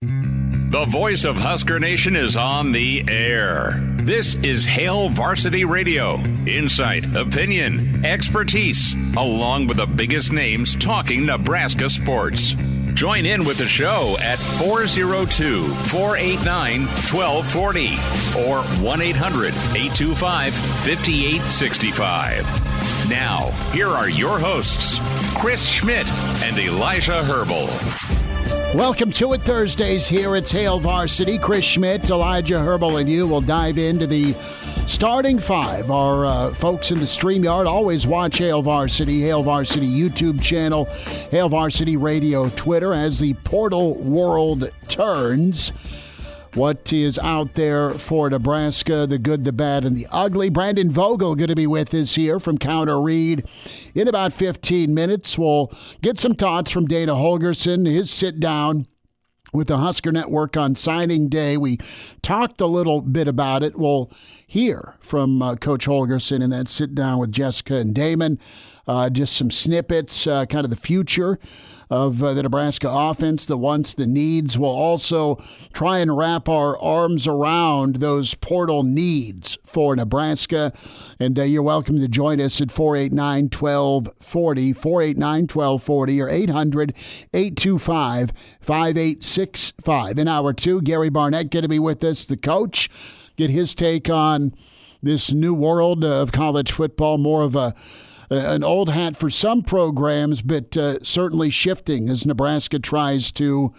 The voice of Husker Nation is on the air. This is Hail Varsity Radio. Insight, opinion, expertise, along with the biggest names talking Nebraska sports. Join in with the show at 402-489-1240 or 1-800-825-5865. Now, here are your hosts, Chris Schmidt and Elijah Herbeel. Welcome to it, Thursdays here. It's Hail Varsity. Chris Schmidt, Elijah Herbeel, and you will dive into the starting five. Our folks in the StreamYard always watch Hail Varsity YouTube channel, Hail Varsity Radio Twitter as the portal world turns. What is out there for Nebraska, the good, the bad, and the ugly. Brandon Vogel going to be with us here from Counter Read in about 15 minutes. We'll get some thoughts from Dana Holgorsen, his sit-down with the Husker Network on signing day. We talked a little bit about it. We'll hear from Coach Holgorsen in that sit-down with Jessica and Damon. Just some snippets, kind of the future of the Nebraska offense, the wants, the needs. We'll also try and wrap our arms around those portal needs for Nebraska. And you're welcome to join us at 489-1240, 489-1240, or 800-825-5865. In hour two, Gary Barnett going to be with us, the coach, get his take on this new world of college football, more of an old hat for some programs, but certainly shifting as Nebraska tries to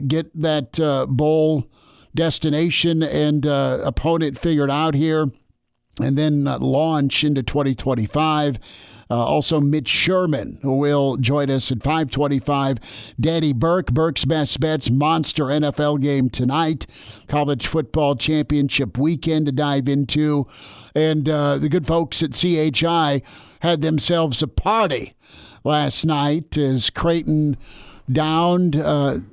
get that bowl destination and opponent figured out here and then launch into 2025. Also, Mitch Sherman will join us at 5:25. Danny Burke, Burke's Best Bets, monster NFL game tonight. College football championship weekend to dive into. And the good folks at CHI had themselves a party last night as Creighton downed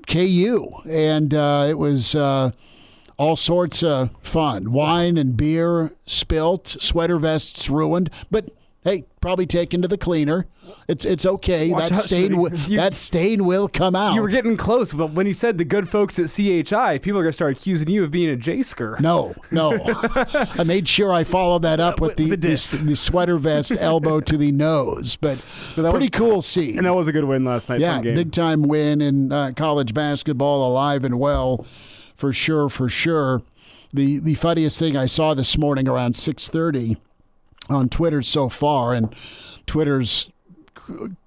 KU. And it was all sorts of fun. Wine and beer spilt, sweater vests ruined. But, hey, probably taken to the cleaner. It's okay. That stain will come out. You were getting close, but when you said the good folks at CHI, people are going to start accusing you of being a J-sker. No. I made sure I followed that up with the sweater vest elbow to the nose. But pretty cool scene. And that was a good win last night. Yeah, big-time win in college basketball, alive and well, for sure. The funniest thing I saw this morning around 6:30 on Twitter so far, and Twitter's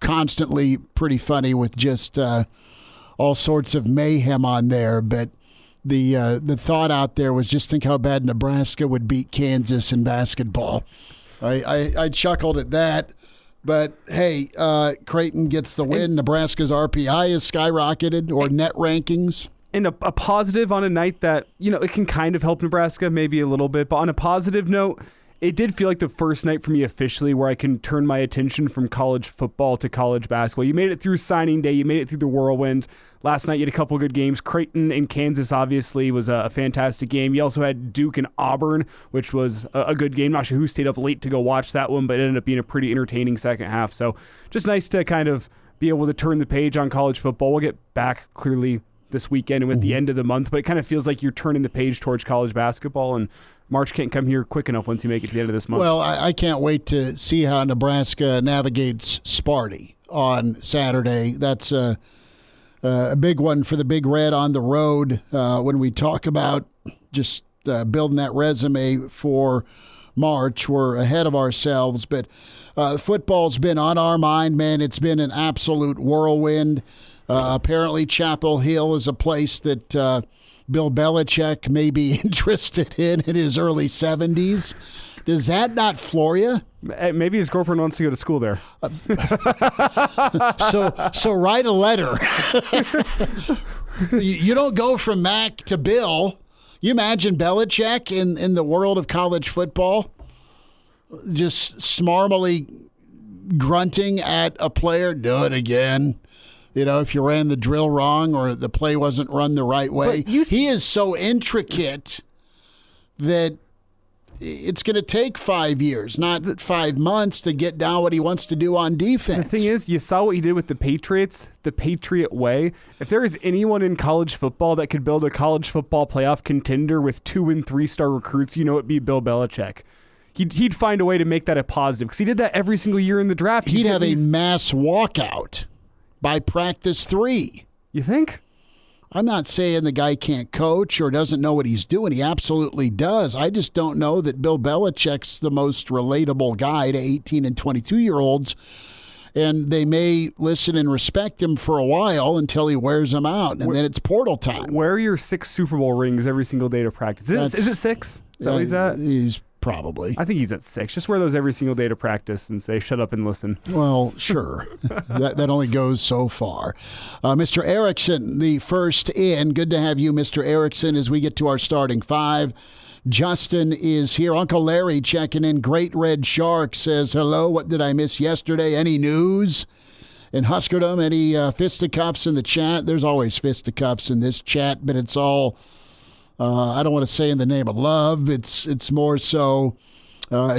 constantly pretty funny with just all sorts of mayhem on there, but the thought out there was just think how bad Nebraska would beat Kansas in basketball. I chuckled at that, but hey, Creighton gets the win. Nebraska's RPI is skyrocketed, or net rankings. And a positive on a night that, it can kind of help Nebraska, maybe a little bit, but on a positive note, it did feel like the first night for me officially where I can turn my attention from college football to college basketball. You made it through signing day. You made it through the whirlwind. Last night you had a couple good games. Creighton and Kansas obviously was a fantastic game. You also had Duke and Auburn, which was a good game. Not sure who stayed up late to go watch that one, but it ended up being a pretty entertaining second half. So just nice to kind of be able to turn the page on college football. We'll get back clearly this weekend and with the end of the month, but it kind of feels like you're turning the page towards college basketball, and March can't come here quick enough once you make it to the end of this month. Well, I can't wait to see how Nebraska navigates Sparty on Saturday. That's a big one for the Big Red on the road when we talk about just building that resume for March. We're ahead of ourselves, but football's been on our mind, man. It's been an absolute whirlwind. Apparently Chapel Hill is a place that Bill Belichick may be interested in his early 70s. Does that not floor you? Maybe his girlfriend wants to go to school there. So write a letter. You don't go from Mac to Bill. You imagine Belichick in the world of college football just smarmily grunting at a player, do it again. If you ran the drill wrong or the play wasn't run the right way. He is so intricate that it's going to take 5 years, not 5 months, to get down what he wants to do on defense. The thing is, you saw what he did with the Patriots, the Patriot way. If there is anyone in college football that could build a college football playoff contender with 2- and 3-star recruits, it'd be Bill Belichick. He'd find a way to make that a positive because he did that every single year in the draft. He'd have a mass walkout by practice 3. You think? I'm not saying the guy can't coach or doesn't know what he's doing. He absolutely does. I just don't know that Bill Belichick's the most relatable guy to 18 and 22-year-olds, and they may listen and respect him for a while until he wears them out, and then it's portal time. Where are your 6 Super Bowl rings every single day to practice? Is it 6? Is that what he's at? He's probably. I think he's at 6. Just wear those every single day to practice and say, shut up and listen. Well, sure. that only goes so far. Mr. Erickson, the first in. Good to have you, Mr. Erickson, as we get to our starting 5. Justin is here. Uncle Larry checking in. Great Red Shark says, hello, what did I miss yesterday? Any news in Huskerdom? Any fisticuffs in the chat? There's always fisticuffs in this chat, but it's all... I don't want to say in the name of love. It's more so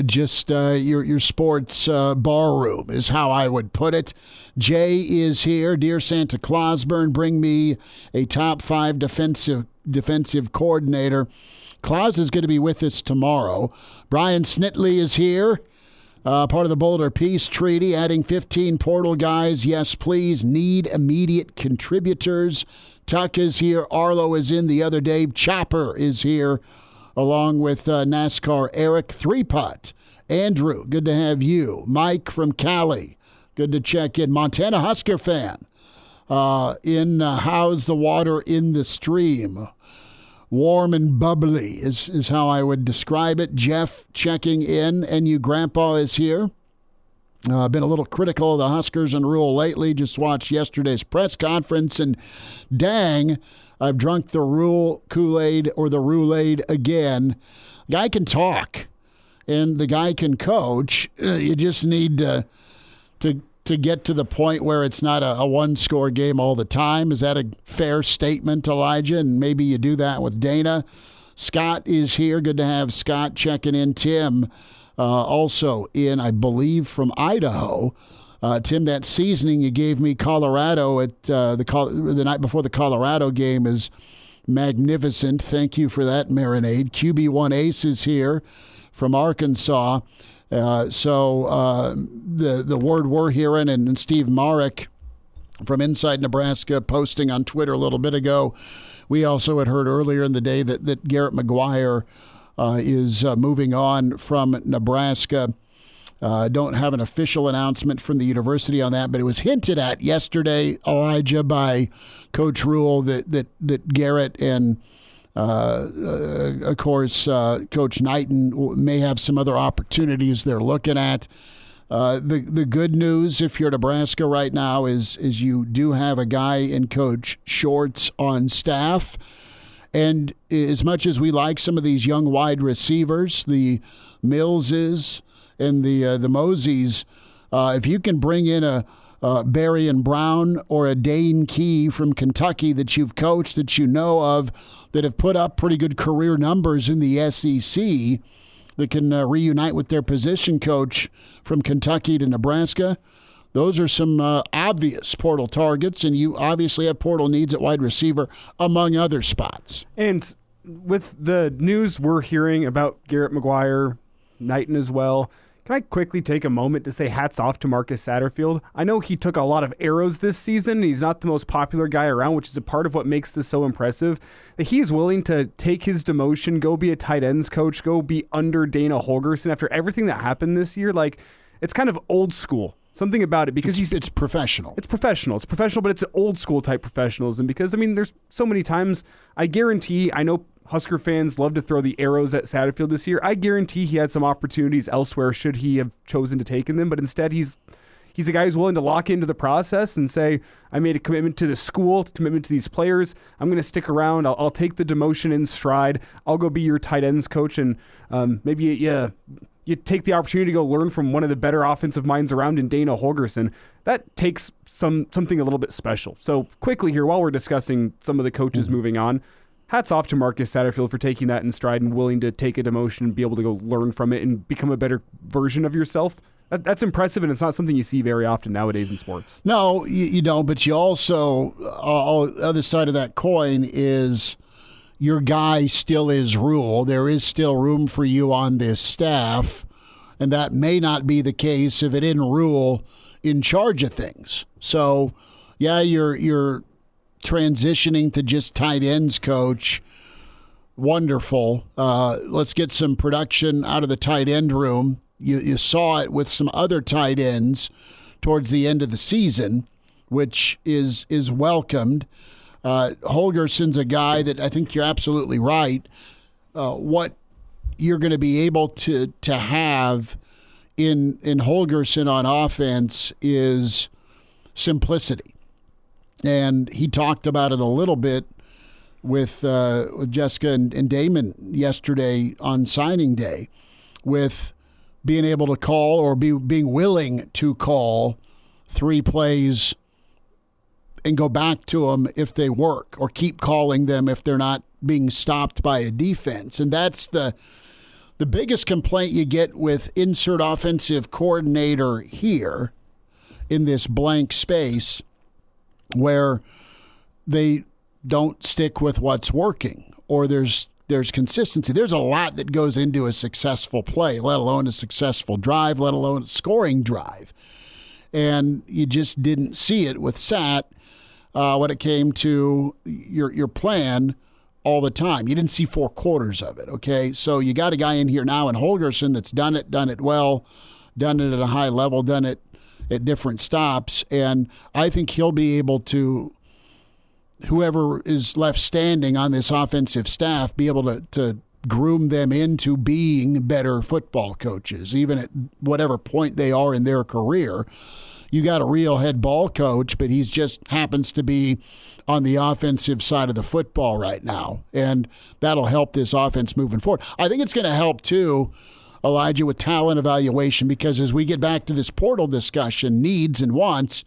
just your sports bar room is how I would put it. Jay is here. Dear Santa Clausburn, bring me a top 5 defensive coordinator. Claus is going to be with us tomorrow. Brian Snitley is here. Part of the Boulder Peace Treaty, adding 15 portal guys. Yes, please. Need immediate contributors. Tuck is here. Arlo is in the other day. Chopper is here, along with NASCAR Eric. 3-putt. Andrew, good to have you. Mike from Cali, good to check in. Montana Husker fan. How's the water in the stream? Warm and bubbly is how I would describe it. Jeff checking in. And you Grandpa is here. Been a little critical of the Huskers and Rule lately. Just watched yesterday's press conference, and dang, I've drunk the Rule Kool-Aid or the Rule-Aid again. Guy can talk, and the guy can coach. You just need to get to the point where it's not a one-score game all the time. Is that a fair statement, Elijah? And maybe you do that with Dana. Scott is here. Good to have Scott checking in. Tim. Also in, I believe, from Idaho. Tim, that seasoning you gave me Colorado at the night before the Colorado game is magnificent. Thank you for that marinade. QB1 Ace is here from Arkansas. So the word we're hearing, and Steve Marek from Inside Nebraska posting on Twitter a little bit ago, we also had heard earlier in the day that Garrett McGuire is moving on from Nebraska. Don't have an official announcement from the university on that, but it was hinted at yesterday, Elijah, by Coach Rule that Garrett and, of course, Coach Knighton may have some other opportunities they're looking at. The good news, if you're Nebraska right now, is you do have a guy in Coach Shorts on staff. And as much as we like some of these young wide receivers, the Millses and the Moseys, if you can bring in a Barry and Brown or a Dane Key from Kentucky that you've coached, that you know of, that have put up pretty good career numbers in the SEC, that can reunite with their position coach from Kentucky to Nebraska, those are some obvious portal targets, and you obviously have portal needs at wide receiver, among other spots. And with the news we're hearing about Garrett McGuire, Knighton as well, can I quickly take a moment to say hats off to Marcus Satterfield? I know he took a lot of arrows this season. He's not the most popular guy around, which is a part of what makes this so impressive. That he is willing to take his demotion, go be a tight ends coach, go be under Dana Holgorsen after everything that happened this year. Like, it's kind of old school. Something about it because it's professional. It's professional, but it's an old school type professionalism because, I mean, there's so many times, I know Husker fans love to throw the arrows at Satterfield this year. I guarantee he had some opportunities elsewhere should he have chosen to take them, but instead he's a guy who's willing to lock into the process and say, I made a commitment to the school, a commitment to these players. I'm going to stick around. I'll take the demotion in stride. I'll go be your tight ends coach, and maybe you take the opportunity to go learn from one of the better offensive minds around in Dana Holgorsen. That takes something a little bit special. So quickly here, while we're discussing some of the coaches moving on, hats off to Marcus Satterfield for taking that in stride and willing to take a demotion and be able to go learn from it and become a better version of yourself. That's impressive, and it's not something you see very often nowadays in sports. No, you don't, but you also, other side of that coin is your guy still is Rule. There is still room for you on this staff, and that may not be the case if it isn't Rule in charge of things. So, yeah, you're transitioning to just tight ends coach. Wonderful. Let's get some production out of the tight end room. You saw it with some other tight ends towards the end of the season, which is welcomed. Holgorsen's a guy that I think you're absolutely right. What you're going to be able to have in Holgorsen on offense is simplicity. And he talked about it a little bit with Jessica and Damon yesterday on signing day, with being able to call or being willing to call 3 plays and go back to them if they work, or keep calling them if they're not being stopped by a defense. And that's the biggest complaint you get with insert offensive coordinator here in this blank space, where they don't stick with what's working, or there's consistency. There's a lot that goes into a successful play, let alone a successful drive, let alone a scoring drive. And you just didn't see it with Sat when it came to your plan all the time. You didn't see 4 quarters of it, okay? So you got a guy in here now in Holgorsen that's done it well, done it at a high level, done it at different stops. And I think he'll be able to, whoever is left standing on this offensive staff, be able to groom them into being better football coaches, even at whatever point they are in their career. You got a real head ball coach, but he's just happens to be on the offensive side of the football right now, and that'll help this offense moving forward. I think it's going to help, too, Elijah, with talent evaluation, because as we get back to this portal discussion, needs and wants,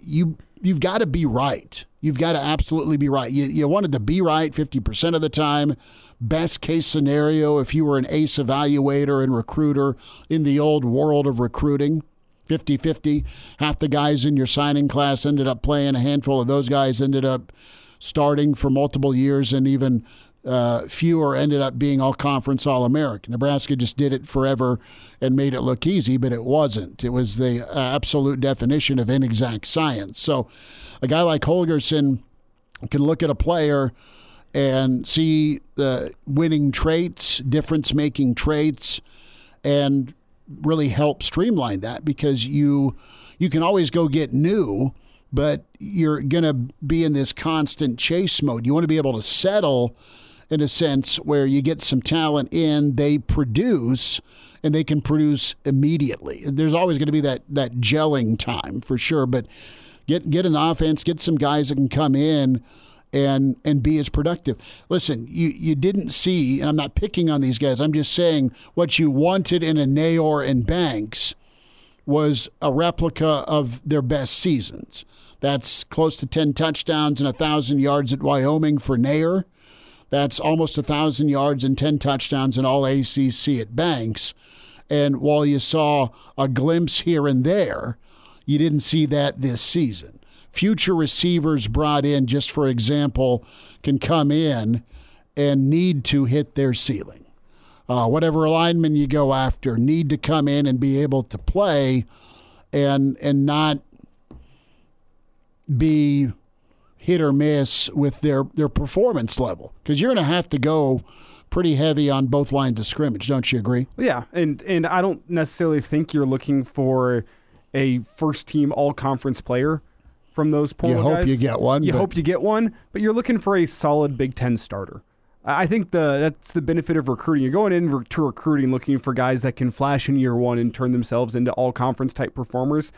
you've got to be right. You've got to absolutely be right. You wanted to be right 50% of the time. Best case scenario, if you were an ace evaluator and recruiter in the old world of recruiting, 50-50. Half the guys in your signing class ended up playing. A handful of those guys ended up starting for multiple years, and even fewer ended up being all-conference, all-American. Nebraska just did it forever and made it look easy, but it wasn't. It was the absolute definition of inexact science. So a guy like Holgorsen can look at a player and see the winning traits, difference-making traits, and really help streamline that, because you can always go get new, but you're going to be in this constant chase mode. You want to be able to settle in a sense where you get some talent in, they produce, and they can produce immediately. There's always going to be that gelling time for sure, but get an offense, get some guys that can come in and be as productive. Listen, you didn't see, and I'm not picking on these guys, I'm just saying what you wanted in a Nayor and Banks was a replica of their best seasons. That's close to 10 touchdowns and 1,000 yards at Wyoming for Nayor. That's almost 1,000 yards and 10 touchdowns in all ACC at Banks. And while you saw a glimpse here and there, you didn't see that this season. Future receivers brought in, just for example, can come in and need to hit their ceiling. Whatever lineman you go after need to come in and be able to play and not be hit or miss with their performance level. Because you're going to have to go pretty heavy on both lines of scrimmage, don't you agree? Yeah, and I don't necessarily think you're looking for a first-team all-conference player from those portal guys. You hope you get one. You hope you get one, but you're looking for a solid Big Ten starter. I think that's the benefit of recruiting. You're going into recruiting looking for guys that can flash in year one and turn themselves into all-conference type performers.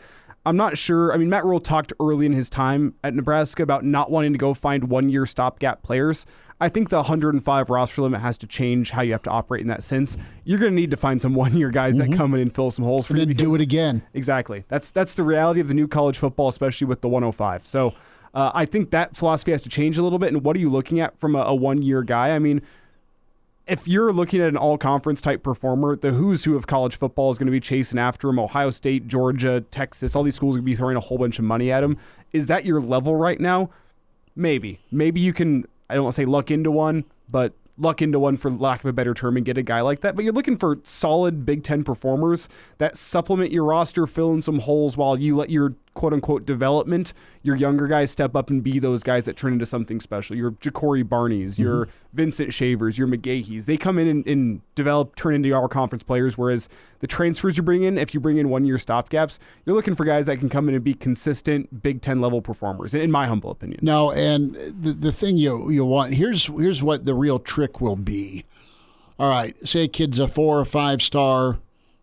I'm not sure. I mean, Matt Rule talked early in his time at Nebraska about not wanting to go find one-year stopgap players. I think the 105 roster limit has to change how you have to operate in that sense. You're going to need to find some one-year guys that come in and fill some holes for you. And then do it again. Exactly. That's the reality of the new college football, especially with the 105. So I think that philosophy has to change a little bit. And what are you looking at from a one-year guy? I mean, if you're looking at an all-conference type performer, the who's who of college football is going to be chasing after him. Ohio State, Georgia, Texas, all these schools are going to be throwing a whole bunch of money at him. Is that your level right now? Maybe you can, I don't want to say luck into one, but luck into one for lack of a better term and get a guy like that. But you're looking for solid Big Ten performers that supplement your roster, fill in some holes while you let your quote-unquote development, your younger guys step up and be those guys that turn into something special. Your Ja'Cory Barneys, your Vincent Shavers, your McGahees. They come in and develop, turn into our conference players, whereas the transfers you bring in, if you bring in one-year stopgaps, you're looking for guys that can come in and be consistent Big Ten level performers, in my humble opinion. No, and the thing you want, here's what the real trick will be. All right, say a kid's a 4 or 5 star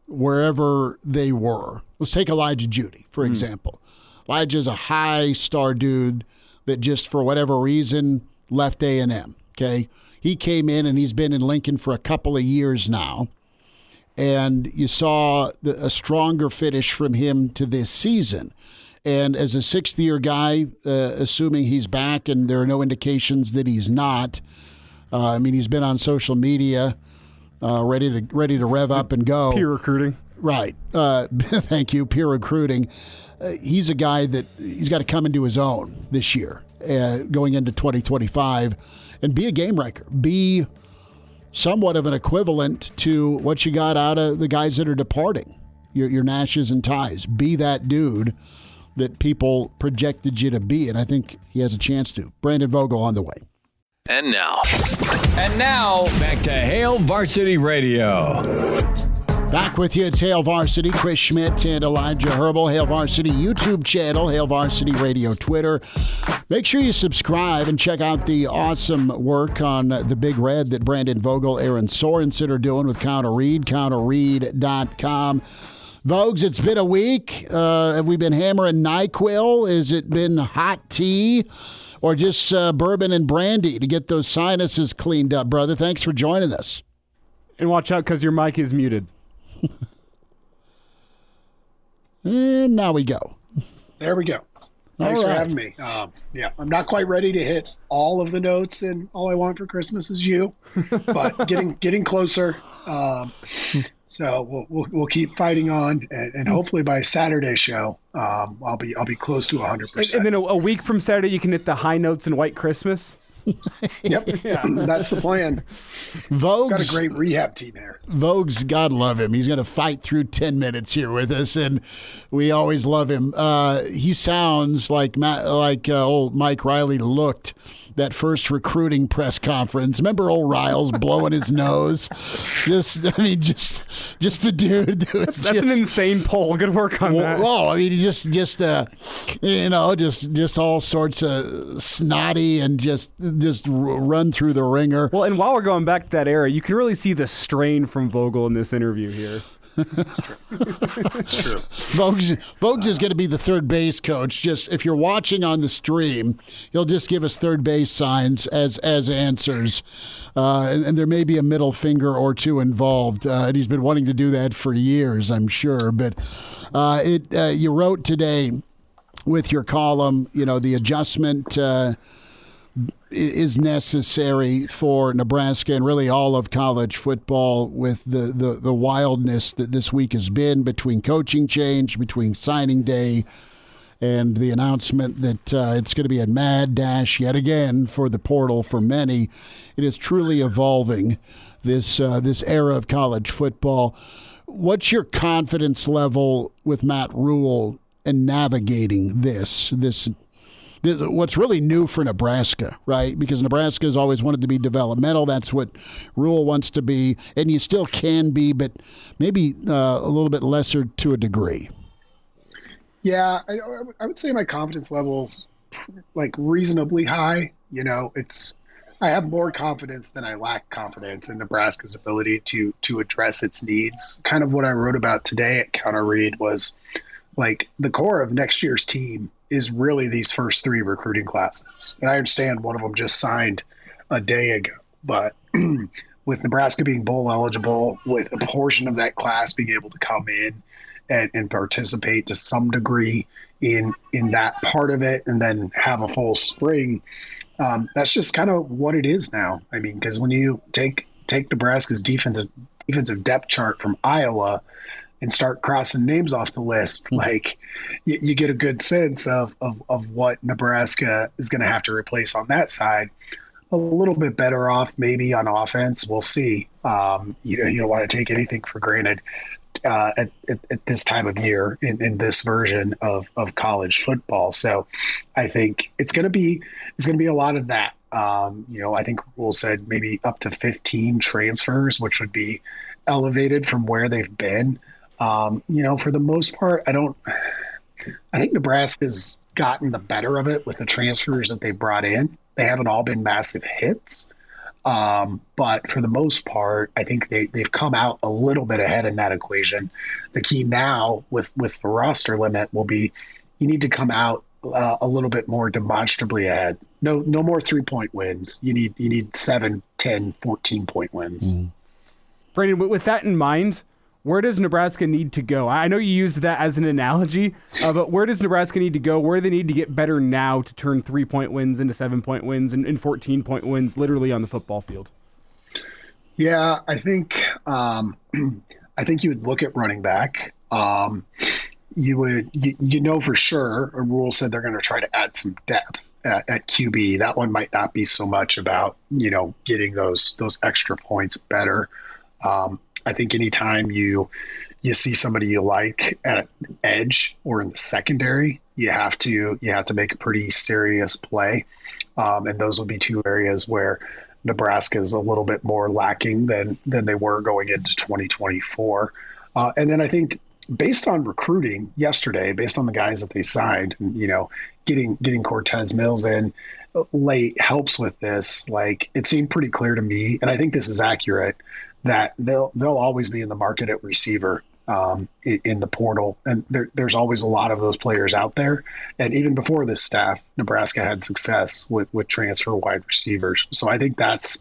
wherever they were. Let's take Elijah Judy, for example. Elijah's a high star dude that just for whatever reason left A&M, okay? He came in and he's been in Lincoln for a couple of years now, and you saw a stronger finish from him to this season. And as a sixth-year guy, assuming he's back and there are no indications that he's not, he's been on social media ready to rev up and go. Peer recruiting. Right. Thank you. Peer recruiting. He's a guy that he's got to come into his own this year, going into 2025, and be a game wrecker. Be somewhat of an equivalent to what you got out of the guys that are departing, your Nashes and Ties. Be that dude that people projected you to be, and I think he has a chance to. Brandon Vogel on the way. And now, back to Hail Varsity Radio. Back with you, it's Hail Varsity. Chris Schmidt and Elijah Herbeel. Hail Varsity YouTube channel, Hail Varsity Radio Twitter. Make sure you subscribe and check out the awesome work on the Big Red that Brandon Vogel, Aaron Sorensen are doing with Counter Read, counterread.com. Vogues, it's been a week. Have we been hammering NyQuil? Has it been hot tea? Or just bourbon and brandy to get those sinuses cleaned up, brother? Thanks for joining us. And watch out because your mic is muted. And now we go. There we go. Thanks for having me. I'm not quite ready to hit all of the notes and All I Want for Christmas Is You, but getting closer. So we'll keep fighting on, and hopefully by Saturday's show, I'll be close to 100%. And then a week from Saturday, you can hit the high notes in White Christmas. Yep, yeah. That's the plan. Vogue's got a great rehab team there. Vogue's, God love him. He's going to fight through 10 minutes here with us, and we always love him. He sounds like old Mike Riley looked that first recruiting press conference. Remember old Riles blowing his nose? Just the dude. That's an insane poll. Good work on that. Well, I mean, just all sorts of snotty and just run through the ringer. Well, and while we're going back to that era, you can really see the strain from Vogel in this interview here. That's true. Vogues is going to be the third base coach. Just if you're watching on the stream, he'll just give us third base signs as answers, and there may be a middle finger or two involved. And he's been wanting to do that for years, I'm sure. But you wrote today with your column, the adjustment is necessary for Nebraska and really all of college football with the wildness that this week has been between coaching change, between signing day, and the announcement that it's going to be a mad dash yet again for the portal for many. It is truly evolving, this era of college football. What's your confidence level with Matt Rule and navigating this what's really new for Nebraska, right? Because Nebraska has always wanted to be developmental. That's what Rule wants to be, and you still can be, but maybe a little bit lesser to a degree. Yeah, I would say my confidence level's reasonably high. I have more confidence than I lack confidence in Nebraska's ability to address its needs. Kind of what I wrote about today at Counter Read was the core of next year's team is really these first 3 recruiting classes. And I understand one of them just signed a day ago, but with Nebraska being bowl eligible, with a portion of that class being able to come in and participate to some degree in that part of it and then have a full spring. That's just kind of what it is now. I mean, because when you take Nebraska's defensive depth chart from Iowa and start crossing names off the list, like you get a good sense of what Nebraska is going to have to replace on that side. A little bit better off maybe on offense. We'll see. You don't want to take anything for granted at this time of year in this version of college football. So I think it's going to be a lot of that. I think Rule said maybe up to 15 transfers, which would be elevated from where they've been. For the most part, I think Nebraska's gotten the better of it with the transfers that they brought in. They haven't all been massive hits. But for the most part, I think they've come out a little bit ahead in that equation. The key now with the roster limit will be you need to come out a little bit more demonstrably ahead. No more 3-point wins. You need 7, 10, 14-point wins. Brandon, with that in mind, where does Nebraska need to go? I know you used that as an analogy, but where does Nebraska need to go? Where do they need to get better now to turn 3-point wins into 7-point wins and 14-point wins literally on the football field? Yeah, I think you would look at running back. You would, for sure, a Rule said they're going to try to add some depth at QB. That one might not be so much about, getting those extra points better. I think anytime you see somebody you like at edge or in the secondary, you have to make a pretty serious play. And those would be two areas where Nebraska is a little bit more lacking than they were going into 2024. And then I think based on recruiting yesterday, based on the guys that they signed, getting Cortez Mills in late helps with this. Like, it seemed pretty clear to me, and I think this is accurate, that they'll always be in the market at receiver in the portal. And there's always a lot of those players out there. And even before this staff, Nebraska had success with transfer wide receivers. So I think that's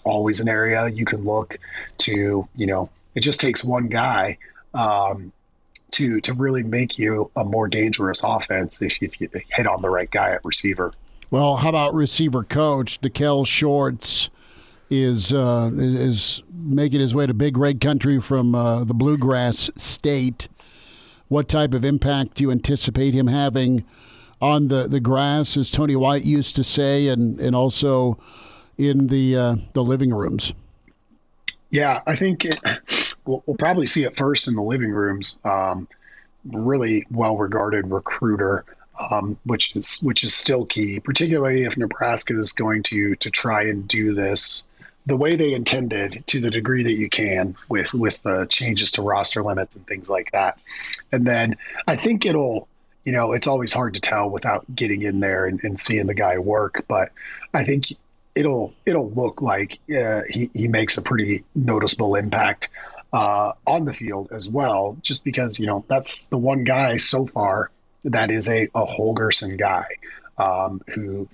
always an area you can look to. It just takes one guy to really make you a more dangerous offense if you hit on the right guy at receiver. Well, how about receiver coach DeKel Shorts is making his way to Big Red Country from the Bluegrass State. What type of impact do you anticipate him having on the grass, as Tony White used to say, and also in the living rooms? Yeah, I think we'll probably see it first in the living rooms. Really well-regarded recruiter, which is still key, particularly if Nebraska is going to try and do this the way they intended, to the degree that you can, with the changes to roster limits and things like that. And then I think it'll, it's always hard to tell without getting in there and seeing the guy work, but I think it'll look like he makes a pretty noticeable impact on the field as well, just because, that's the one guy so far that is a Holgorsen guy. Who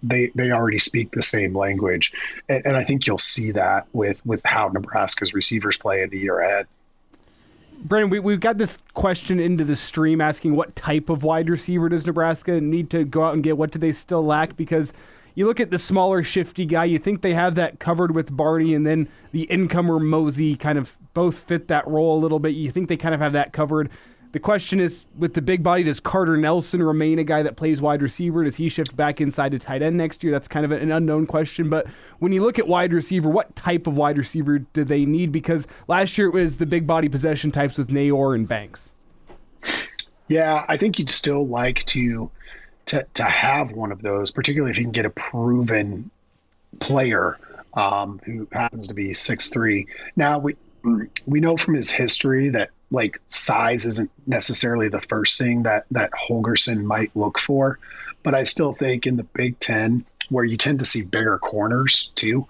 they already speak the same language, and I think you'll see that with how Nebraska's receivers play in the year ahead. Brandon, we've got this question into the stream asking what type of wide receiver does Nebraska need to go out and get? What do they still lack? Because you look at the smaller, shifty guy, you think they have that covered with Barney, and then the incomer Mosey kind of both fit that role a little bit. You think they kind of have that covered. The question is, with the big body, does Carter Nelson remain a guy that plays wide receiver? Does he shift back inside to tight end next year? That's kind of an unknown question. But when you look at wide receiver, what type of wide receiver do they need? Because last year it was the big body possession types with Nayor and Banks. Yeah, I think you'd still like to have one of those, particularly if you can get a proven player who happens to be 6'3". Now, we know from his history that size isn't necessarily the first thing that Holgorsen might look for, but I still think in the Big Ten, where you tend to see bigger corners too,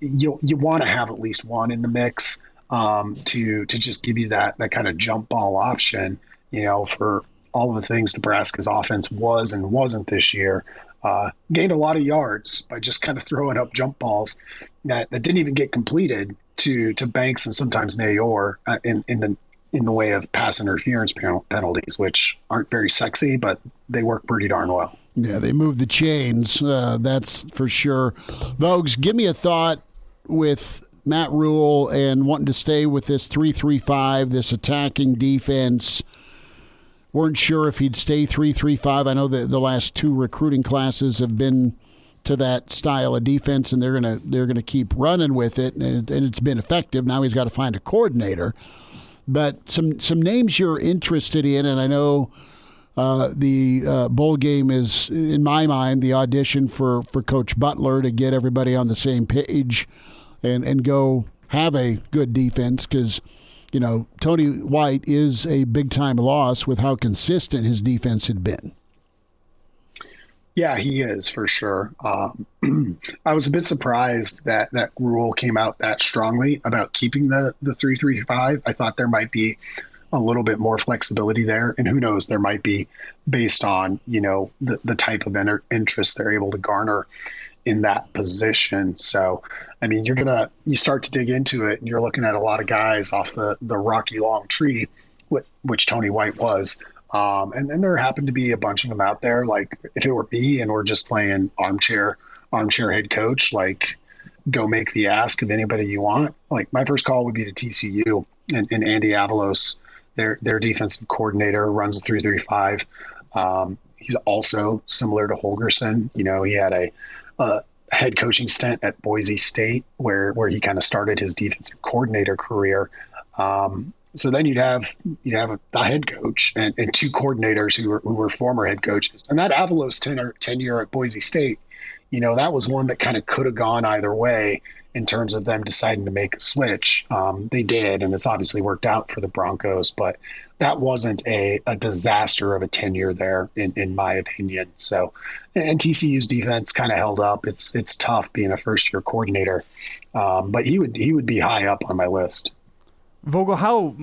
you want to have at least one in the mix to just give you that kind of jump ball option, for all of the things Nebraska's offense was and wasn't this year. Gained a lot of yards by just kind of throwing up jump balls that didn't even get completed to Banks and sometimes Nayor in in the way of pass interference penalties, which aren't very sexy, but they work pretty darn well. Yeah, they move the chains, that's for sure. Vogues, give me a thought with Matt Rule and wanting to stay with this 3-3-5, this attacking defense. Weren't sure if he'd stay 3-3-5. I know that the last 2 recruiting classes have been to that style of defense, and they're gonna keep running with it, and it's been effective. Now he's got to find a coordinator. But some names you're interested in, and I know the bowl game is, in my mind, the audition for Coach Butler to get everybody on the same page and go have a good defense, because Tony White is a big-time loss with how consistent his defense had been. Yeah, he is, for sure. I was a bit surprised that Rule came out that strongly about keeping the 3-3-5. I thought there might be a little bit more flexibility there, and who knows, there might be, based on the type of interest they're able to garner in that position. So, I mean, you start to dig into it, and you're looking at a lot of guys off the rocky long tree, which Tony White was. And then there happened to be a bunch of them out there. Like, if it were me and we're just playing armchair head coach, like, go make the ask of anybody you want. Like, my first call would be to TCU and Andy Avalos, their defensive coordinator, runs a 3-3-5. He's also similar to Holgorsen. He had a head coaching stint at Boise State where he kind of started his defensive coordinator career. So then you'd have a head coach and 2 coordinators who were former head coaches. And that Avalos tenure at Boise State, that was one that kind of could have gone either way in terms of them deciding to make a switch. They did, and it's obviously worked out for the Broncos, but that wasn't a disaster of a tenure there, in my opinion. So, and TCU's defense kind of held up. It's tough being a first-year coordinator, but he would be high up on my list. Vogel, how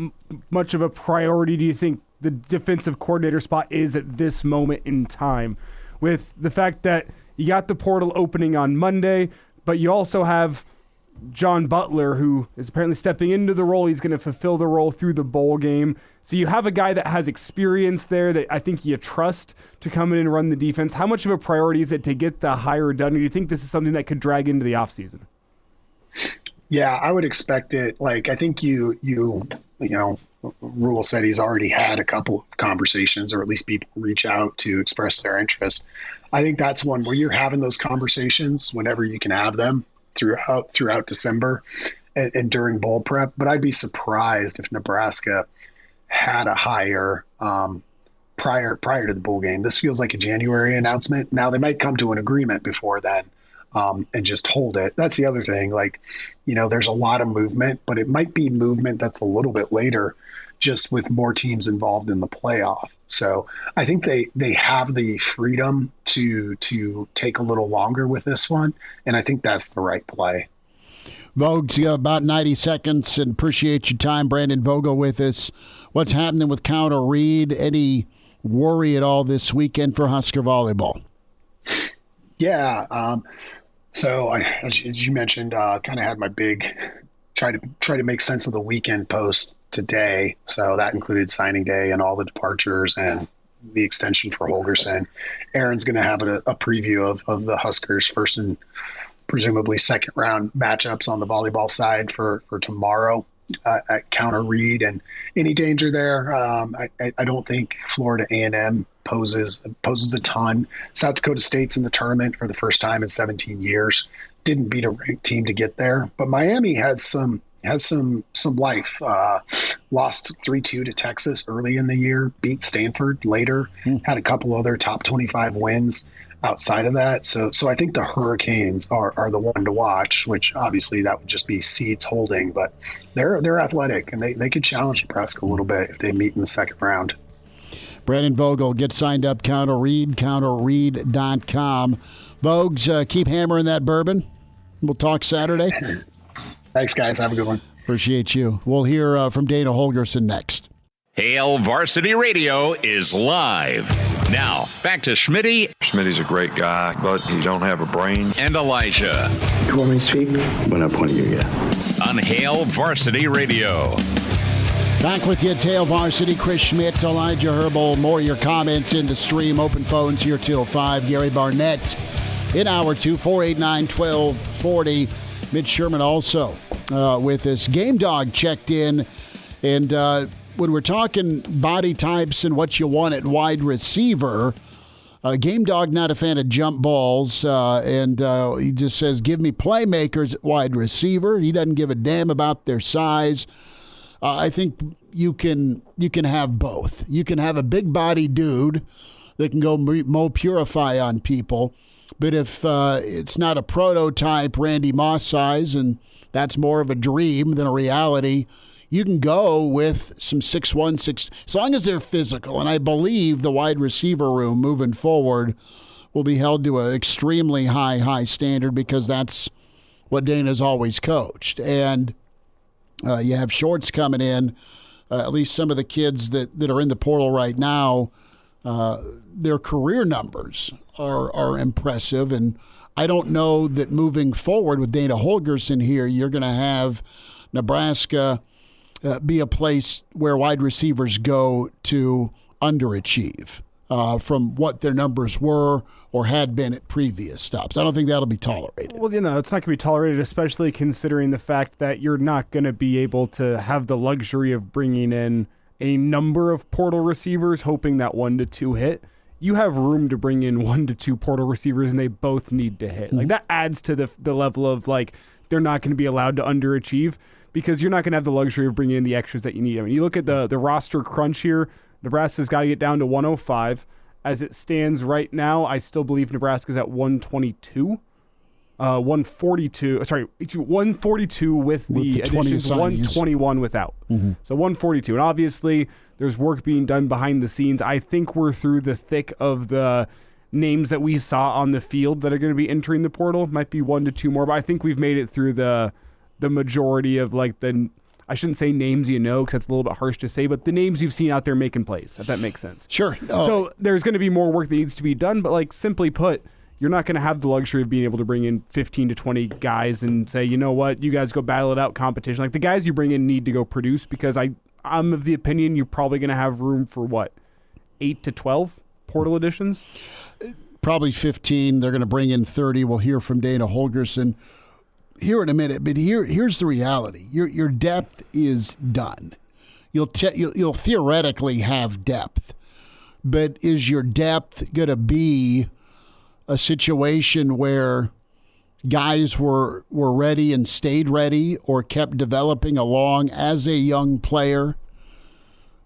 much of a priority do you think the defensive coordinator spot is at this moment in time, with the fact that you got the portal opening on Monday, but you also have John Butler, who is apparently stepping into the role. He's going to fulfill the role through the bowl game. So you have a guy that has experience there that I think you trust to come in and run the defense. How much of a priority is it to get the hire done? Or do you think this is something that could drag into the offseason? Yeah, I would expect it. Like, I think Rule said he's already had a couple of conversations, or at least people reach out to express their interest. I think that's one where you're having those conversations whenever you can have them throughout December and during bowl prep. But I'd be surprised if Nebraska had a hire prior to the bowl game. This feels like a January announcement. Now, they might come to an agreement before then. And just hold it. That's the other thing. Like, there's a lot of movement, but it might be movement that's a little bit later, just with more teams involved in the playoff. So I think they have the freedom to take a little longer with this one, and I think that's the right play. Vogues, you got about 90 seconds, and appreciate your time. Brandon Vogel with us. What's happening with Counter Reed? Any worry at all this weekend for Husker volleyball? Yeah. So as you mentioned, kind of had my big try to make sense of the weekend post today. So that included signing day and all the departures and the extension for Holgorsen. Aaron's going to have a preview of the Huskers' first and presumably second round matchups on the volleyball side for tomorrow at Counter Reed. And any danger there? I don't think Florida A&M poses a ton. South Dakota State's in the tournament for the first time in 17 years. Didn't beat a ranked team to get there, but Miami has some life. Lost 3-2 to Texas early in the year, beat Stanford later, had a couple other top 25 wins outside of that. So I think the Hurricanes are the one to watch, which obviously that would just be seeds holding, but they're athletic and they could challenge Nebraska a little bit if they meet in the second round. Brandon Vogel, get signed up, Counter Reed, counterreed.com. Vogues, keep hammering that bourbon. We'll talk Saturday. Thanks, guys. Have a good one. Appreciate you. We'll hear from Dana Holgorsen next. Hail Varsity Radio is live. Now, back to Schmitty. Schmitty's a great guy, but he don't have a brain. And Elijah. You want me to speak? When I point you, yeah. On Hail Varsity Radio. Back with you, it's Hail Varsity. Chris Schmidt, Elijah Herbeel. More of your comments in the stream. Open phones here till 5. Gary Barnett in hour 2, 489-1240. Mitch Sherman also with us. Game Dog checked in. And when we're talking body types and what you want at wide receiver, Game Dog not a fan of jump balls. And he just says, give me playmakers at wide receiver. He doesn't give a damn about their size. I think you can have both. You can have a big body dude that can go Mo Purify on people, but if it's not a prototype Randy Moss size, and that's more of a dream than a reality, you can go with some 6'1", 6, as long as they're physical. And I believe the wide receiver room moving forward will be held to an extremely high standard, because that's what Dana's always coached. And you have shorts coming in. At least some of the kids that are in the portal right now, their career numbers are impressive. And I don't know that moving forward with Dana Holgorsen here, you're going to have Nebraska be a place where wide receivers go to underachieve from what their numbers were or had been at previous stops. I don't think that'll be tolerated. Well, it's not going to be tolerated, especially considering the fact that you're not going to be able to have the luxury of bringing in a number of portal receivers, hoping that 1 to 2 hit. You have room to bring in 1 to 2 portal receivers, and they both need to hit. Like, that adds to the level of, like, they're not going to be allowed to underachieve, because you're not going to have the luxury of bringing in the extras that you need. I mean, you look at the roster crunch here, Nebraska's got to get down to 105. As it stands right now, I still believe Nebraska's at 122. 142 with the additions, 121 without. Mm-hmm. So 142. And obviously, there's work being done behind the scenes. I think we're through the thick of the names that we saw on the field that are going to be entering the portal. Might be 1 to 2 more, but I think we've made it through the majority of, like, I shouldn't say names because that's a little bit harsh to say, but the names you've seen out there making plays, if that makes sense. Sure. So there's going to be more work that needs to be done, but, like, simply put, you're not going to have the luxury of being able to bring in 15 to 20 guys and say, you know what, you guys go battle it out competition. Like, the guys you bring in need to go produce, because I'm of the opinion you're probably going to have room for, 8 to 12 portal additions? Probably 15. They're going to bring in 30. We'll hear from Dana Holgorsen here in a minute, but here's the reality. Your depth is done. You'll theoretically have depth, but is your depth going to be a situation where guys were ready and stayed ready, or kept developing along as a young player?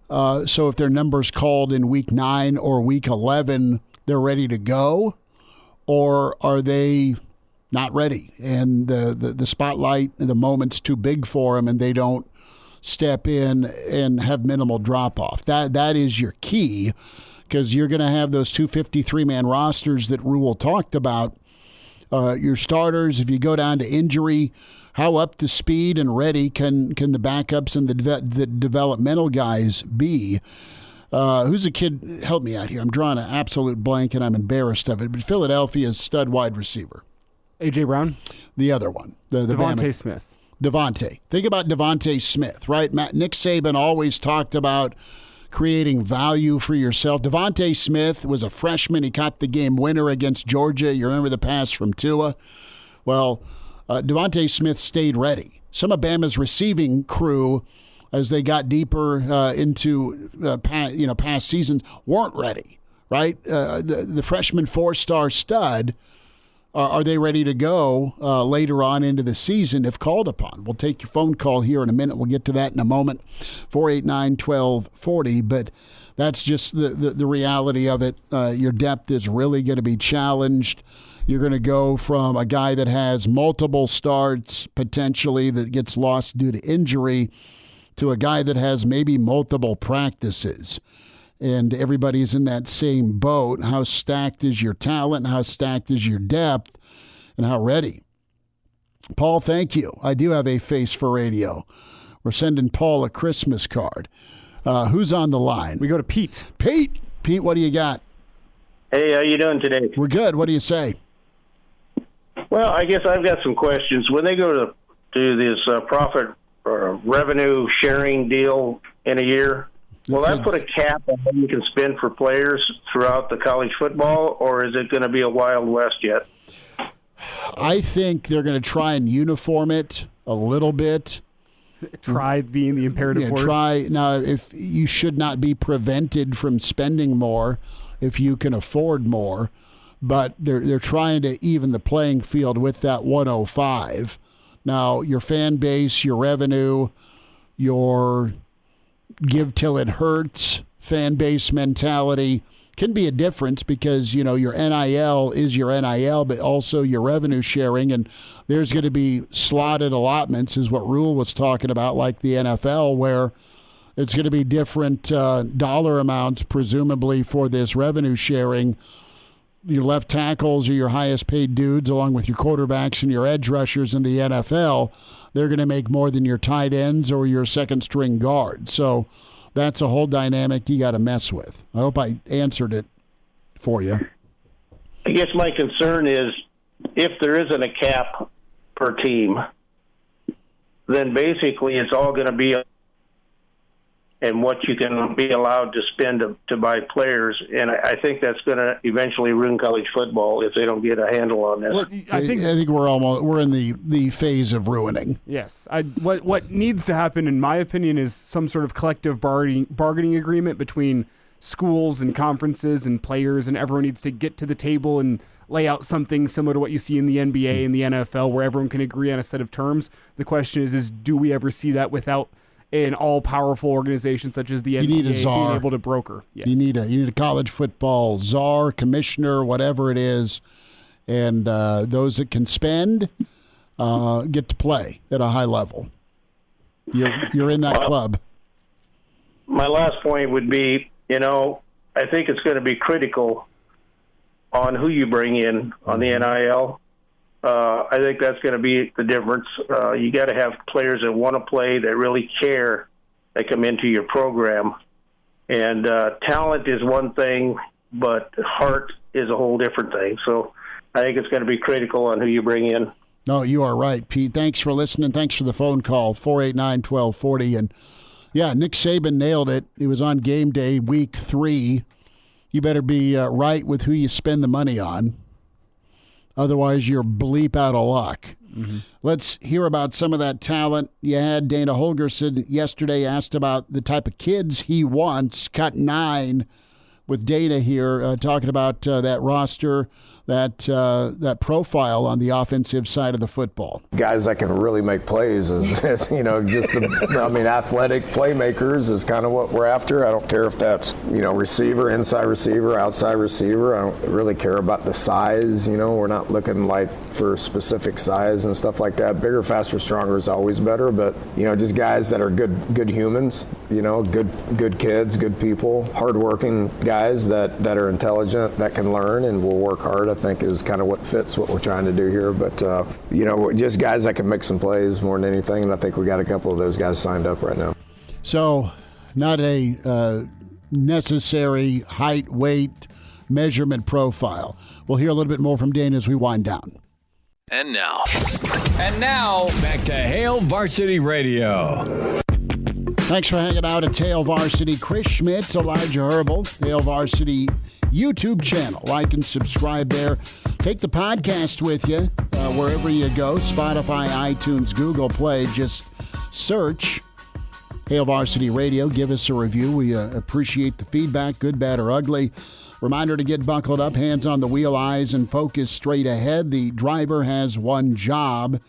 So if their number's called in week 9 or week 11, they're ready to go, or are they not ready, and the spotlight and the moment's too big for them, and they don't step in and have minimal drop-off? That is your key, because you're going to have those 253-man rosters that Rule talked about. Your starters, if you go down to injury, how up to speed and ready can the backups and the developmental guys be? Who's a kid? Help me out here. I'm drawing an absolute blank, and I'm embarrassed of it. But Philadelphia's stud wide receiver. A.J. Brown? The other one. The Devontae Smith. Devontae. Think about Devontae Smith, right? Nick Saban always talked about creating value for yourself. Devontae Smith was a freshman. He caught the game winner against Georgia. You remember the pass from Tua? Well, Devontae Smith stayed ready. Some of Bama's receiving crew, as they got deeper into past seasons, weren't ready, right? The freshman 4-star stud, are they ready to go later on into the season if called upon? We'll take your phone call here in a minute. We'll get to that in a moment, 489-1240. But that's just the reality of it. Your depth is really going to be challenged. You're going to go from a guy that has multiple starts potentially that gets lost due to injury to a guy that has maybe multiple practices. And everybody's in that same boat. How stacked is your talent? How stacked is your depth? And how ready? Paul, thank you. I do have a face for radio. We're sending Paul a Christmas card. Who's on the line? We go to Pete. Pete, what do you got? Hey, how you doing today? We're good. What do you say? Well, I guess I've got some questions. When they go to this profit or revenue sharing deal in a year. Will that put a cap on what you can spend for players throughout the college football, or is it going to be a Wild West yet? I think they're going to try and uniform it a little bit. Try being the imperative word. Try. Now, if you should not be prevented from spending more if you can afford more, but they're trying to even the playing field with that 105. Now, your fan base, your revenue, your give till it hurts fan base mentality can be a difference because, your NIL is your NIL, but also your revenue sharing. And there's going to be slotted allotments is what Rule was talking about, like the NFL, where it's going to be different dollar amounts, presumably, for this revenue sharing. Your left tackles are your highest paid dudes, along with your quarterbacks and your edge rushers in the NFL. They're going to make more than your tight ends or your second string guard. So that's a whole dynamic you got to mess with. I hope I answered it for you. I guess my concern is if there isn't a cap per team, then basically it's all going to be and what you can be allowed to spend to buy players. And I think that's going to eventually ruin college football if they don't get a handle on this. Well, I think we're in the phase of ruining. Yes. What needs to happen, in my opinion, is some sort of collective bargaining agreement between schools and conferences and players, and everyone needs to get to the table and lay out something similar to what you see in the NBA and the NFL, where everyone can agree on a set of terms. The question is do we ever see that without an all-powerful organization such as the NBA need a czar. being able to broker? Yes. You need a college football czar, commissioner, whatever it is, and those that can spend get to play at a high level. You're in that club. My last point would be, I think it's going to be critical on who you bring in on the NIL. I think that's going to be the difference. You got to have players that want to play, that really care, that come into your program. And talent is one thing, but heart is a whole different thing. So I think it's going to be critical on who you bring in. No, you are right, Pete. Thanks for listening. Thanks for the phone call, 489-1240. And, yeah, Nick Saban nailed it. It was on game day, week 3. You better be right with who you spend the money on. Otherwise, you're bleep out of luck. Mm-hmm. Let's hear about some of that talent. You had Dana Holgorsen yesterday asked about the type of kids he wants. Cut 9 with Dana here talking about that roster, that profile on the offensive side of the football. Guys that can really make plays is just athletic playmakers is kind of what we're after. I don't care if that's, receiver, inside receiver, outside receiver. I don't really care about the size, we're not looking for specific size and stuff like that. Bigger, faster, stronger is always better, but, just guys that are good humans, good kids, good people, hardworking guys that are intelligent, that can learn and will work hard, I think is kind of what fits what we're trying to do here. But, just guys that can make some plays more than anything, and I think we got a couple of those guys signed up right now. So not a necessary height, weight, measurement profile. We'll hear a little bit more from Dana as we wind down. And now, back to Hail Varsity Radio. Thanks for hanging out at Hail Varsity. Chris Schmidt, Elijah Herbeel, Hail Varsity YouTube channel. Like and subscribe there. Take the podcast with you wherever you go. Spotify, iTunes, Google Play. Just search Hail Varsity Radio. Give us a review. We appreciate the feedback, good, bad, or ugly. Reminder to get buckled up, hands on the wheel, eyes and focus straight ahead. The driver has one job.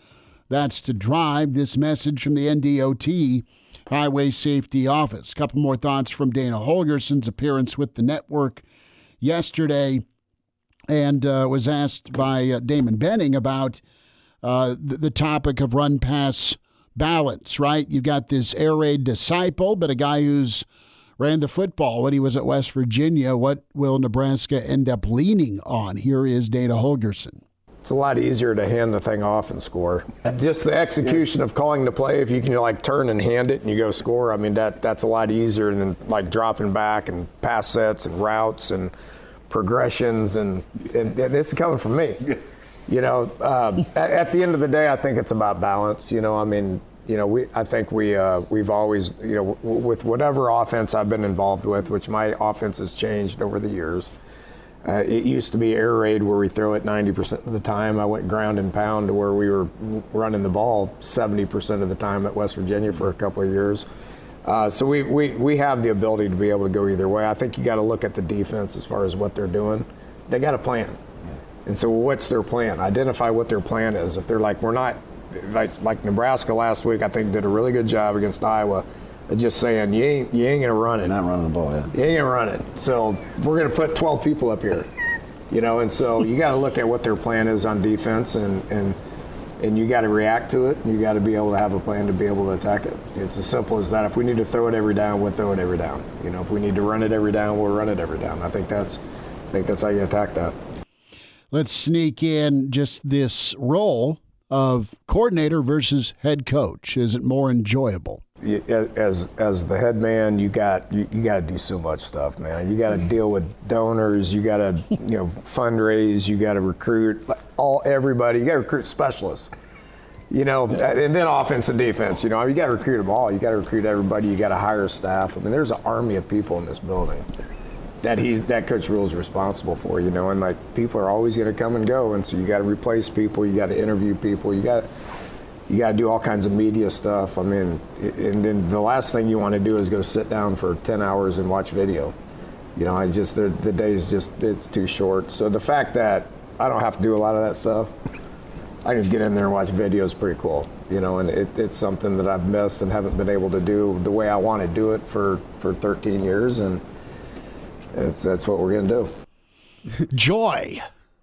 That's to drive. This message from the NDOT Highway Safety Office. A couple more thoughts from Dana Holgorsen's appearance with the network yesterday, and was asked by Damon Benning about the topic of run-pass balance, right? You've got this air raid disciple, but a guy who's ran the football when he was at West Virginia. What will Nebraska end up leaning on? Here is Dana Holgorsen. It's a lot easier to hand the thing off and score. Just the execution of calling the play, if you can turn and hand it and you go score, that's a lot easier than dropping back and pass sets and routes and progressions, and this is coming from me. At the end of the day, I think it's about balance. I think we've always, with whatever offense I've been involved with, which my offense has changed over the years. It used to be air raid where we throw it 90% of the time. I went ground and pound to where we were running the ball 70% of the time at West Virginia for a couple of years. So we have the ability to be able to go either way. I think you got to look at the defense as far as what they're doing. They got a plan. And so what's their plan? Identify what their plan is. If they're like, we're not, like Nebraska last week, I think did a really good job against Iowa. Just saying, you ain't gonna run it. Not running the ball, yeah. You ain't gonna run it. So we're gonna put 12 people up here, And so you got to look at what their plan is on defense, and you got to react to it. And you got to be able to have a plan to be able to attack it. It's as simple as that. If we need to throw it every down, we'll throw it every down. If we need to run it every down, we'll run it every down. I think that's how you attack that. Let's sneak in just this role of coordinator versus head coach. Is it more enjoyable? As the head man, you got to do so much stuff, man. You got to deal with donors. You got to fundraise. You got to recruit everybody. You got to recruit specialists. And then offense and defense. You got to recruit them all. You got to recruit everybody. You got to hire staff. I mean, there's an army of people in this building that Coach Rule is responsible for. And people are always going to come and go, and so you got to replace people. You got to interview people. You got to do all kinds of media stuff. I mean, and then the last thing you want to do is go sit down for 10 hours and watch video. The day is it's too short. So the fact that I don't have to do a lot of that stuff, I can just get in there and watch video is pretty cool. And it's something that I've missed and haven't been able to do the way I want to do it for 13 years, and that's what we're going to do. Joy.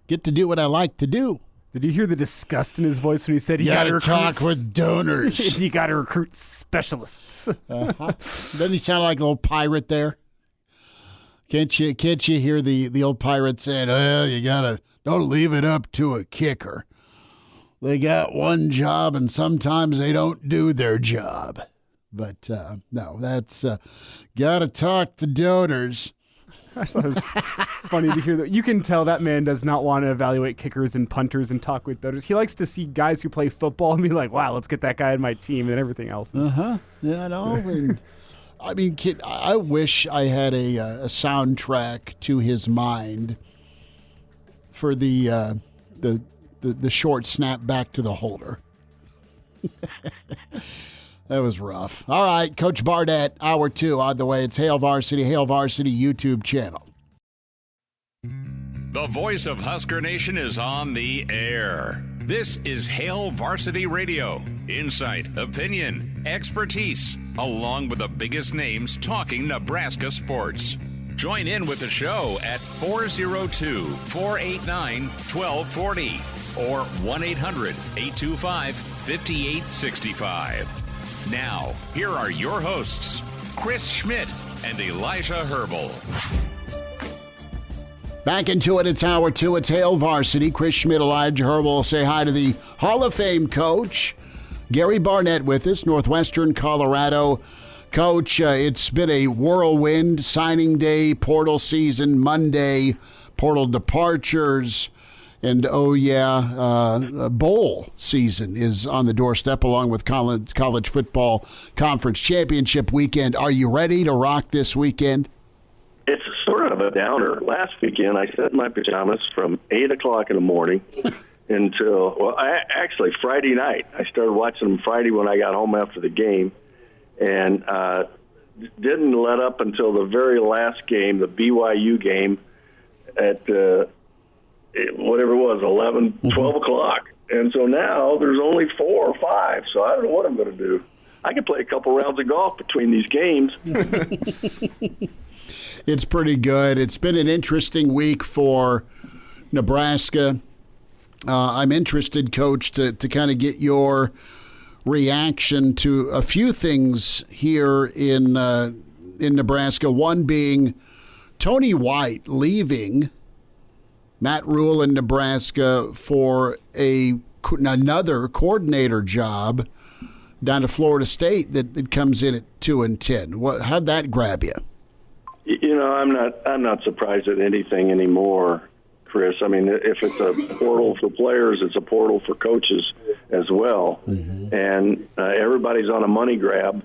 Get to do what I like to do. Did you hear the disgust in his voice when he said you got to talk with donors? You got to recruit specialists. Doesn't he sound like a little pirate there? Can't you hear the old pirate saying, you don't leave it up to a kicker. They got one job and sometimes they don't do their job. But no, that's got to talk to donors. I thought it was funny to hear that. You can tell that man does not want to evaluate kickers and punters and talk with donors. He likes to see guys who play football and be like, wow, let's get that guy in my team, and everything else. Yeah, kid, I wish I had a soundtrack to his mind for the short snap back to the holder. That was rough. All right, Coach Barnett, Hour 2 on the way. It's Hail Varsity YouTube channel. The voice of Husker Nation is on the air. This is Hail Varsity Radio. Insight, opinion, expertise, along with the biggest names talking Nebraska sports. Join in with the show at 402-489-1240 or 1-800-825-5865. Now, here are your hosts, Chris Schmidt and Elijah Herbeel. Back into it, it's Hour 2. It's Hail Varsity. Chris Schmidt, Elijah Herbeel. Say hi to the Hall of Fame coach, Gary Barnett, with us, Northwestern Colorado. Coach, it's been a whirlwind. Signing day, portal season, Monday, portal departures. And, bowl season is on the doorstep, along with college football conference championship weekend. Are you ready to rock this weekend? It's sort of a downer. Last weekend, I sat in my pajamas from 8 o'clock in the morning until, actually Friday night. I started watching them Friday when I got home after the game, and didn't let up until the very last game, the BYU game, at whatever it was, 11, 12 o'clock. And so now there's only 4 or 5, so I don't know what I'm going to do. I can play a couple rounds of golf between these games. It's pretty good. It's been an interesting week for Nebraska. I'm interested, Coach, to kind of get your reaction to a few things here in Nebraska. One being Tony White leaving Matt Rule in Nebraska for another coordinator job down to Florida State that comes in at 2-10. How'd that grab you? I'm not surprised at anything anymore, Chris. I mean, if it's a portal for players, it's a portal for coaches. as well. And everybody's on a money grab.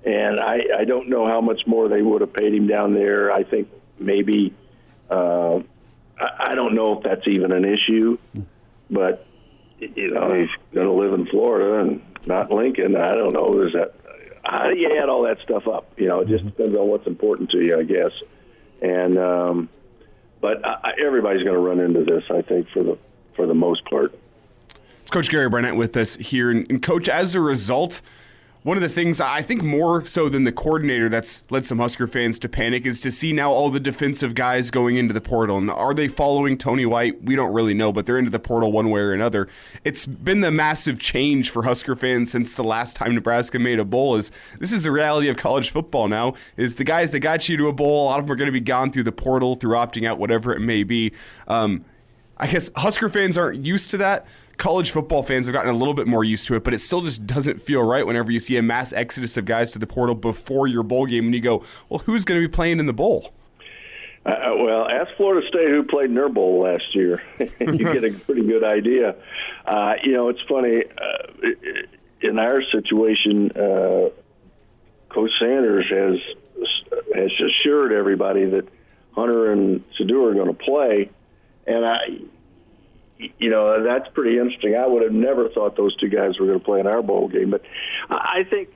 And I don't know how much more they would have paid him down there. I think maybe I don't know if that's even an issue, but he's going to live in Florida and not Lincoln. I don't know. There's that. How do you add all that stuff up? It just depends on what's important to you, I guess. And but everybody's going to run into this, I think, for the most part. It's Coach Gary Barnett with us here, and Coach, as a result, one of the things I think more so than the coordinator that's led some Husker fans to panic is to see now all the defensive guys going into the portal. And are they following Tony White? We don't really know, but they're into the portal one way or another. It's been the massive change for Husker fans since the last time Nebraska made a bowl. This is the reality of college football now, is the guys that got you to a bowl, a lot of them are going to be gone through the portal, through opting out, whatever it may be. I guess Husker fans aren't used to that. College football fans have gotten a little bit more used to it, but it still just doesn't feel right whenever you see a mass exodus of guys to the portal before your bowl game, and you go, well, who's going to be playing in the bowl? Well, ask Florida State who played in their bowl last year. You get a pretty good idea. It's funny. In our situation, Coach Sanders has assured everybody that Hunter and Sadu are going to play, and that's pretty interesting. I would have never thought those two guys were going to play in our bowl game. But I think,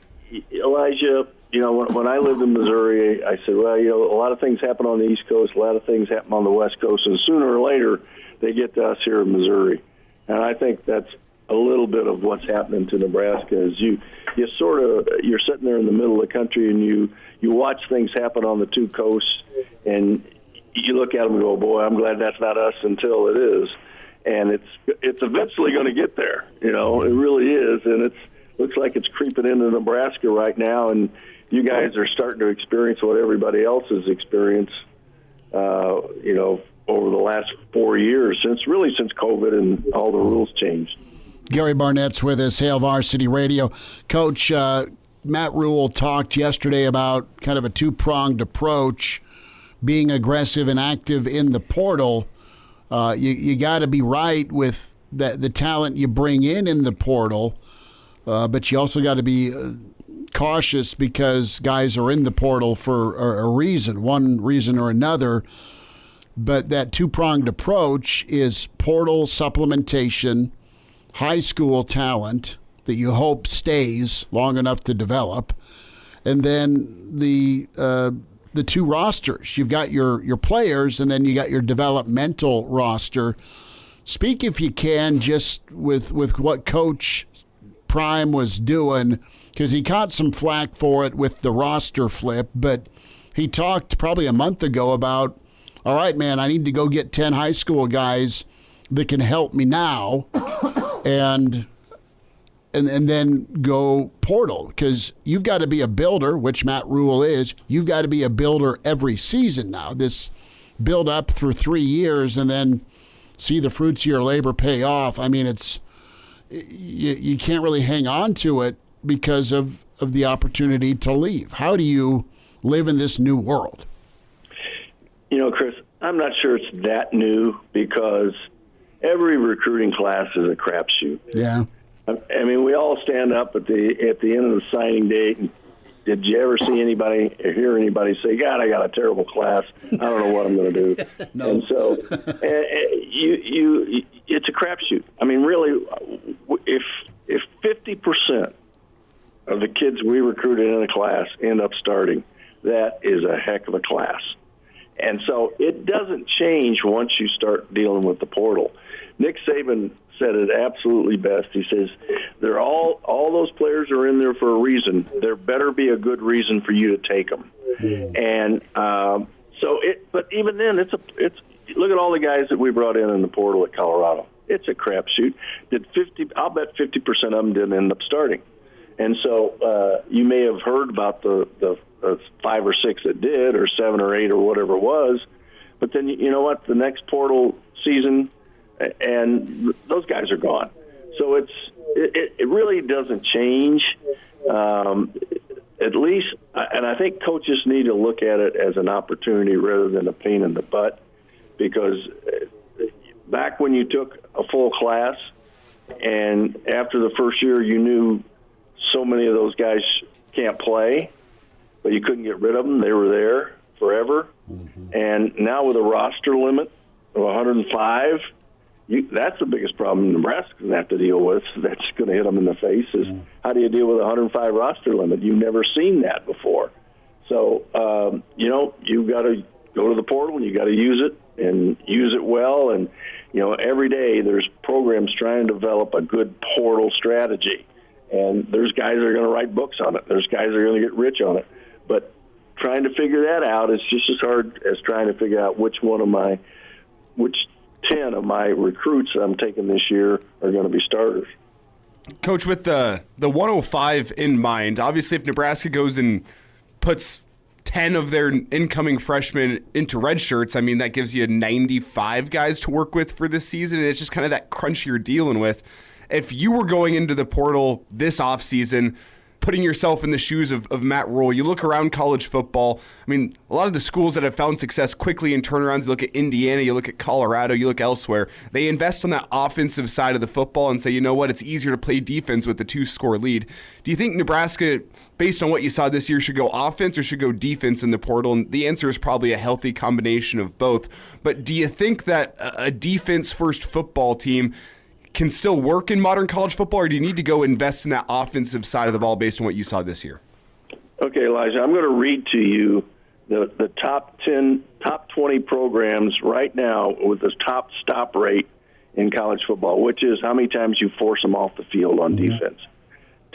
Elijah, when I lived in Missouri, I said, well, a lot of things happen on the East Coast, a lot of things happen on the West Coast, and sooner or later they get to us here in Missouri. And I think that's a little bit of what's happening to Nebraska is you're sitting there in the middle of the country and you watch things happen on the two coasts, and you look at them and go, boy, I'm glad that's not us until it is. And it's eventually going to get there. It really is, and it looks like it's creeping into Nebraska right now. And you guys are starting to experience what everybody else has experienced, over the last 4 years since COVID and all the rules changed. Gary Barnett's with us, Hail Varsity Radio. Coach, Matt Rule talked yesterday about kind of a two-pronged approach, being aggressive and active in the portal. You got to be right with the talent you bring in the portal, but you also got to be cautious because guys are in the portal for a reason, one reason or another. But that two-pronged approach is portal supplementation, high school talent that you hope stays long enough to develop, and then the two rosters. You've got your players, and then you got your developmental roster. Speak, if you can, just with what Coach Prime was doing, because he caught some flack for it with the roster flip, but he talked probably a month ago about, all right, man, I need to go get 10 high school guys that can help me now and then go portal, because you've got to be a builder, which Matt Rule is. You've got to be a builder every season now. This build up through 3 years and then see the fruits of your labor pay off. I mean, you can't really hang on to it because of the opportunity to leave. How do you live in this new world? Chris, I'm not sure it's that new because every recruiting class is a crapshoot. Yeah. I mean, we all stand up at the end of the signing date. And did you ever see anybody or hear anybody say, God, I got a terrible class. I don't know what I'm going to do. No. And so it's a crapshoot. I mean, really, if 50% of the kids we recruited in a class end up starting, that is a heck of a class. And so it doesn't change once you start dealing with the portal. Nick Saban said it absolutely best. He says, "They're all those players are in there for a reason. There better be a good reason for you to take them." And but even then, it's look at all the guys that we brought in the portal at Colorado. It's a crapshoot. I'll bet 50% of them didn't end up starting. And so you may have heard about the 5 or 6 that did, or 7 or 8 or whatever it was. But then you know what? The next portal season, and those guys are gone. So it really doesn't change. At least, and I think coaches need to look at it as an opportunity rather than a pain in the butt, because back when you took a full class, And after the first year, you knew so many of those guys can't play, but you couldn't get rid of them. They were there forever. Mm-hmm. And now with a roster limit of 105, that's the biggest problem Nebraska's going to have to deal with. That's going to hit them in the face is how do you deal with a 105 roster limit? You've never seen that before. So, you've got to go to the portal and you got to use it and use it well. And, every day there's programs trying to develop a good portal strategy. And there's guys that are going to write books on it. There's guys that are going to get rich on it. But trying to figure that out is just as hard as trying to figure out which 10 of my recruits that I'm taking this year are going to be starters. Coach, with the 105 in mind, obviously if Nebraska goes and puts 10 of their incoming freshmen into red shirts, I mean, that gives you 95 guys to work with for this season, and it's just kind of that crunch you're dealing with. If you were going into the portal this offseason, putting yourself in the shoes of Matt Rhule, you look around college football, I mean, a lot of the schools that have found success quickly in turnarounds, you look at Indiana, you look at Colorado, you look elsewhere, they invest on that offensive side of the football and say, you know what, it's easier to play defense with the 2-score lead. Do you think Nebraska, based on what you saw this year, should go offense or should go defense in the portal? And the answer is probably a healthy combination of both. But do you think that a defense-first football team can still work in modern college football, or do you need to go invest in that offensive side of the ball based on what you saw this year? Okay, Elijah, I'm going to read to you the top 20 programs right now with the top stop rate in college football, which is how many times you force them off the field on defense.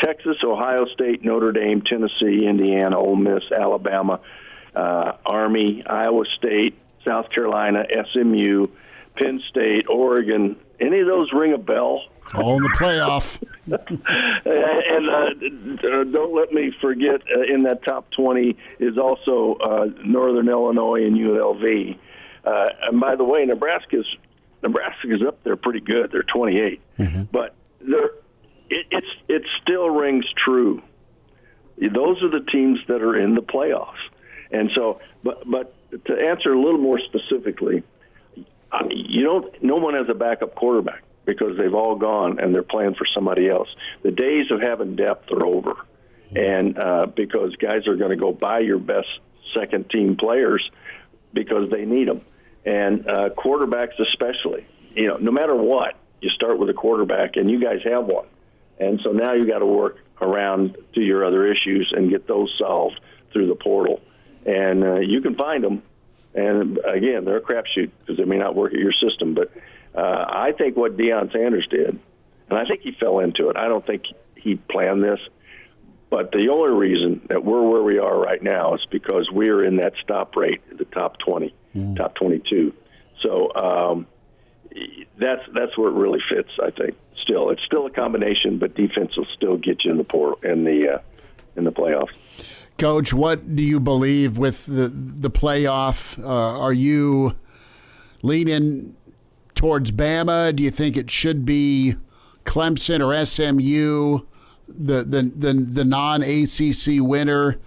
Texas, Ohio State, Notre Dame, Tennessee, Indiana, Ole Miss, Alabama, Army, Iowa State, South Carolina, SMU, Penn State, Oregon. Any of those ring a bell? All in the playoff. and don't let me forget, in that top 20 is also Northern Illinois and UNLV. And by the way, Nebraska's up there pretty good. They're 28. Mm-hmm. But it still rings true. Those are the teams that are in the playoffs. And so, but to answer a little more specifically, no one has a backup quarterback because they've all gone and they're playing for somebody else. The days of having depth are over, and because guys are going to go buy your best second-team players because they need them, and quarterbacks especially. No matter what, you start with a quarterback, and you guys have one, and so now you got to work around to your other issues and get those solved through the portal, and you can find them. And, again, they're a crapshoot because they may not work at your system. But I think what Deion Sanders did, and I think he fell into it. I don't think he planned this. But the only reason that we're where we are right now is because we're in that stop rate, the top 20, top 22. So that's where it really fits, I think. It's still a combination, but defense will still get you in the portal, in the playoffs. Coach, what do you believe with the playoff? Are you leaning towards Bama? Do you think it should be Clemson or SMU, the non-ACC winner?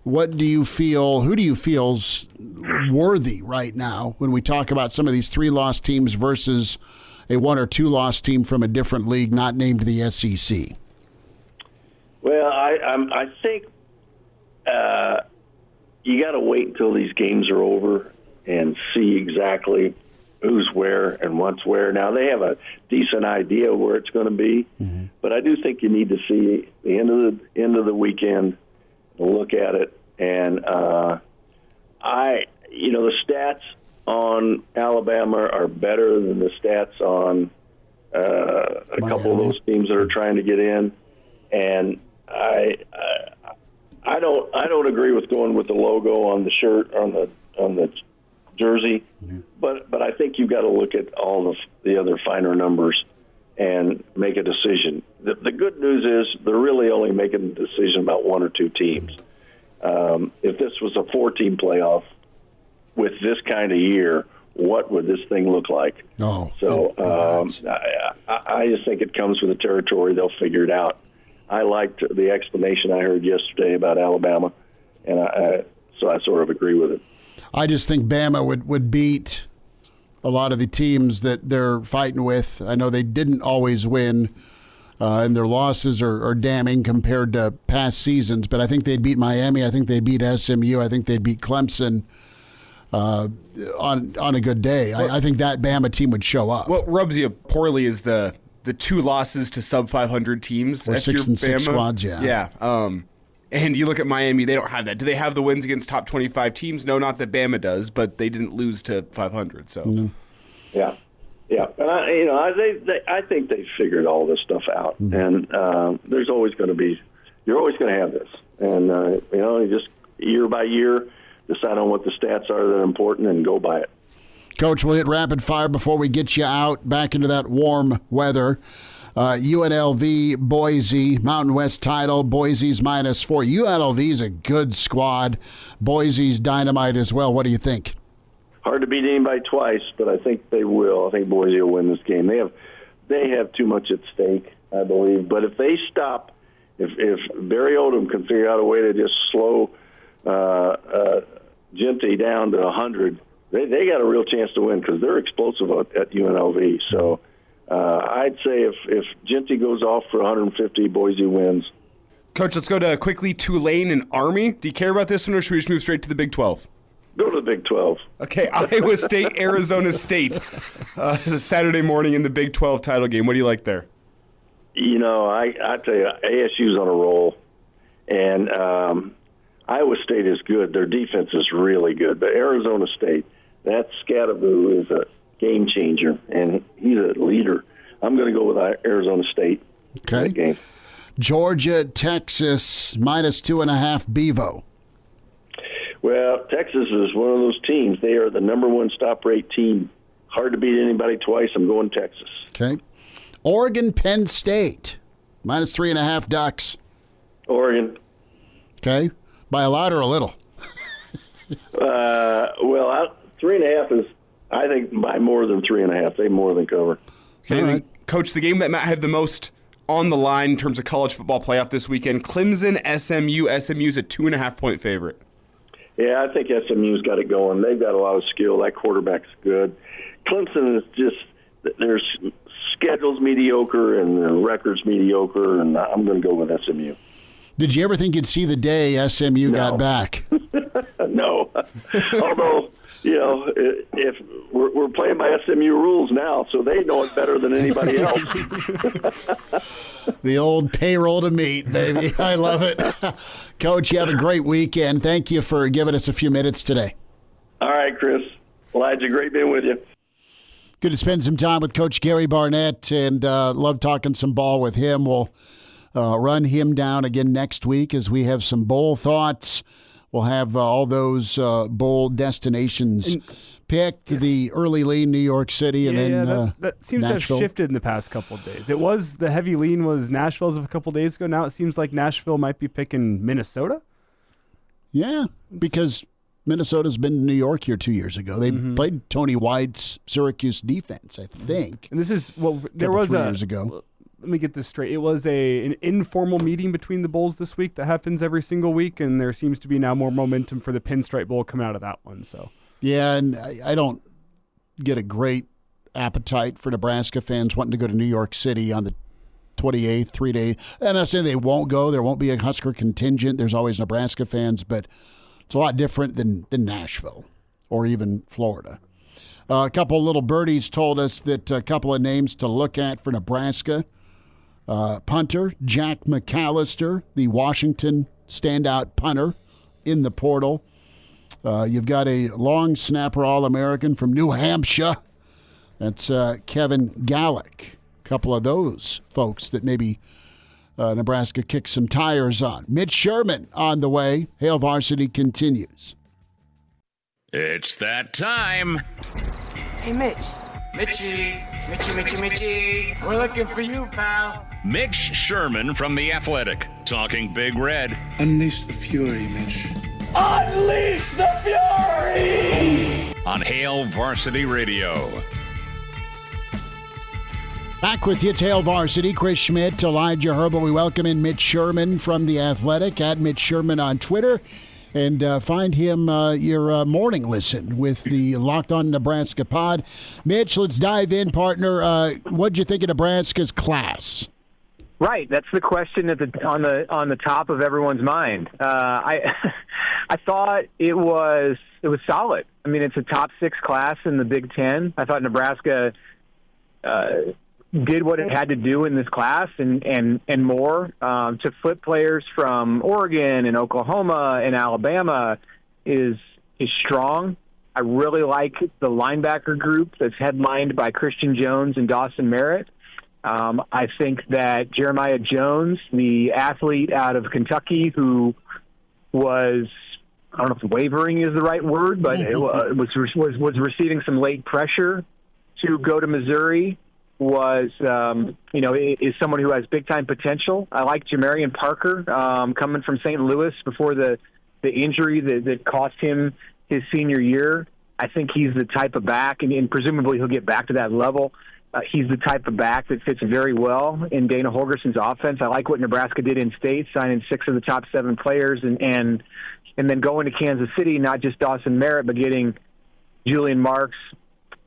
What do you feel? Who do you feel's worthy right now when we talk about some of these 3-loss teams versus a 1 or 2-loss team from a different league not named the SEC? Well, I think. You got to wait until these games are over and see exactly who's where and what's where. Now, they have a decent idea of where it's going to be, but I do think you need to see the end of the weekend and look at it. And the stats on Alabama are better than the stats on a couple of those teams that are trying to get in, and I don't agree with going with the logo on the shirt on the jersey, but I think you've got to look at all the other finer numbers and make a decision. The good news is they're really only making a decision about 1 or 2 teams. If this was a 4-team playoff with this kind of year, what would this thing look like? I just think it comes with the territory. They'll figure it out. I liked the explanation I heard yesterday about Alabama, and so I sort of agree with it. I just think Bama would beat a lot of the teams that they're fighting with. I know they didn't always win, and their losses are damning compared to past seasons, but I think they'd beat Miami. I think they beat SMU. I think they'd beat Clemson on a good day. I think that Bama team would show up. What rubs you poorly is the 2 losses to sub-500 teams. Or 6 and 6 squads, yeah. Yeah. And you look at Miami, they don't have that. Do they have the wins against top 25 teams? No, not that Bama does, but they didn't lose to 500. So, Yeah. And I think they figured all this stuff out. And there's always going to be, you're always going to have this. And you just year by year decide on what the stats are that are important and go by it. Coach, we'll hit rapid fire before we get you out back into that warm weather. UNLV, Boise, Mountain West title. Boise's -4. UNLV's a good squad. Boise's dynamite as well. What do you think? Hard to beat anybody twice, but I think they will. I think Boise will win this game. They have too much at stake, I believe. But if they stop, if Barry Odom can figure out a way to just slow Ginty down to 100, they got a real chance to win because they're explosive at UNLV. So I'd say if Ginty goes off for 150, Boise wins. Coach, let's go to quickly Tulane and Army. Do you care about this one, or should we just move straight to the Big 12? Go to the Big 12. Okay, Iowa State, Arizona State. It's a Saturday morning in the Big 12 title game. What do you like there? I tell you, ASU's on a roll, and Iowa State is good. Their defense is really good. But Arizona State, that Scatteraboo is a game changer, and he's a leader. I'm going to go with Arizona State. Okay. Game. Georgia, Texas, -2.5 Bevo. Well, Texas is one of those teams. They are the number 1 stop rate team. Hard to beat anybody twice. I'm going Texas. Okay. Oregon, Penn State, -3.5 Ducks. Oregon. Okay. By a lot or a little? 3.5 is, I think, by more than 3.5. They more than cover. Okay, right. Coach, the game that might have the most on the line in terms of college football playoff this weekend, Clemson, SMU. SMU's a 2.5-point favorite. Yeah, I think SMU's got it going. They've got a lot of skill. That quarterback's good. Clemson is just, their schedule's mediocre and their record's mediocre, and I'm going to go with SMU. Did you ever think you'd see the day SMU got back? No. Although, if we're playing by SMU rules now, so they know it better than anybody else. The old payroll to meet, baby. I love it. Coach, you have a great weekend. Thank you for giving us a few minutes today. All right, Chris. Elijah, great being with you. Good to spend some time with Coach Gary Barnett, and love talking some ball with him. We'll run him down again next week as we have some bowl thoughts. We'll have all those bowl destinations picked. Yes. The early lean, New York City, and then that seems Nashville. to have shifted in the past couple of days. It was the heavy lean was Nashville as of a couple of days ago. Now it seems like Nashville might be picking Minnesota. Yeah, because Minnesota's been to New York here 2 years ago. They played Tony White's Syracuse defense, I think. And this is there was 3 years ago. Let me get this straight. It was an informal meeting between the bowls this week that happens every single week, and there seems to be now more momentum for the Pinstripe Bowl coming out of that one. So yeah, and I don't get a great appetite for Nebraska fans wanting to go to New York City on the 28th, 3-day. I'm not saying they won't go. There won't be a Husker contingent. There's always Nebraska fans, but it's a lot different than Nashville or even Florida. A couple of little birdies told us that a couple of names to look at for Nebraska. Punter Jack McAllister, the Washington standout punter in the portal. You've got a long snapper All-American from New Hampshire. That's Kevin Gallick. A couple of those folks that maybe Nebraska kicks some tires on. Mitch Sherman on the way. Hail Varsity continues. It's that time. Psst. Hey, Mitch. Mitchie. We're looking for you, pal. Mitch Sherman from The Athletic, talking Big Red. Unleash the fury, Mitch. Unleash the fury! On Hail Varsity Radio. Back with you, it's Hail Varsity. Chris Schmidt, Elijah Herbeel. We welcome in Mitch Sherman from The Athletic, at Mitch Sherman on Twitter. And find him your morning listen with the Locked On Nebraska pod. Mitch, let's dive in, partner. What'd you think of Nebraska's class? Right, that's the question on the top of everyone's mind. I thought it was solid. I mean, it's a top 6 class in the Big Ten. I thought Nebraska did what it had to do in this class and more to flip players from Oregon and Oklahoma and Alabama is strong. I really like the linebacker group that's headlined by Christian Jones and Dawson Merritt. I think that Jeremiah Jones, the athlete out of Kentucky who was, I don't know if wavering is the right word, but it was receiving some late pressure to go to Missouri, is someone who has big-time potential. I like Jamarian Parker coming from St. Louis before the injury that cost him his senior year. I think he's the type of back, and presumably he'll get back to that level. He's the type of back that fits very well in Dana Holgorsen's offense. I like what Nebraska did in state, signing 6 of the top 7 players, and then going to Kansas City, not just Dawson Merritt, but getting Julian Marks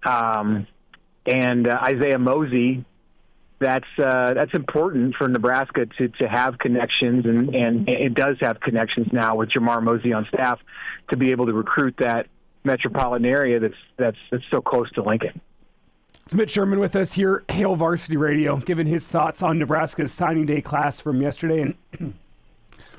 and Isaiah Mosey. That's important for Nebraska to have connections, and it does have connections now with Jamar Mosey on staff to be able to recruit that metropolitan area that's so close to Lincoln. It's Mitch Sherman with us here, Hail Varsity Radio, giving his thoughts on Nebraska's signing day class from yesterday. And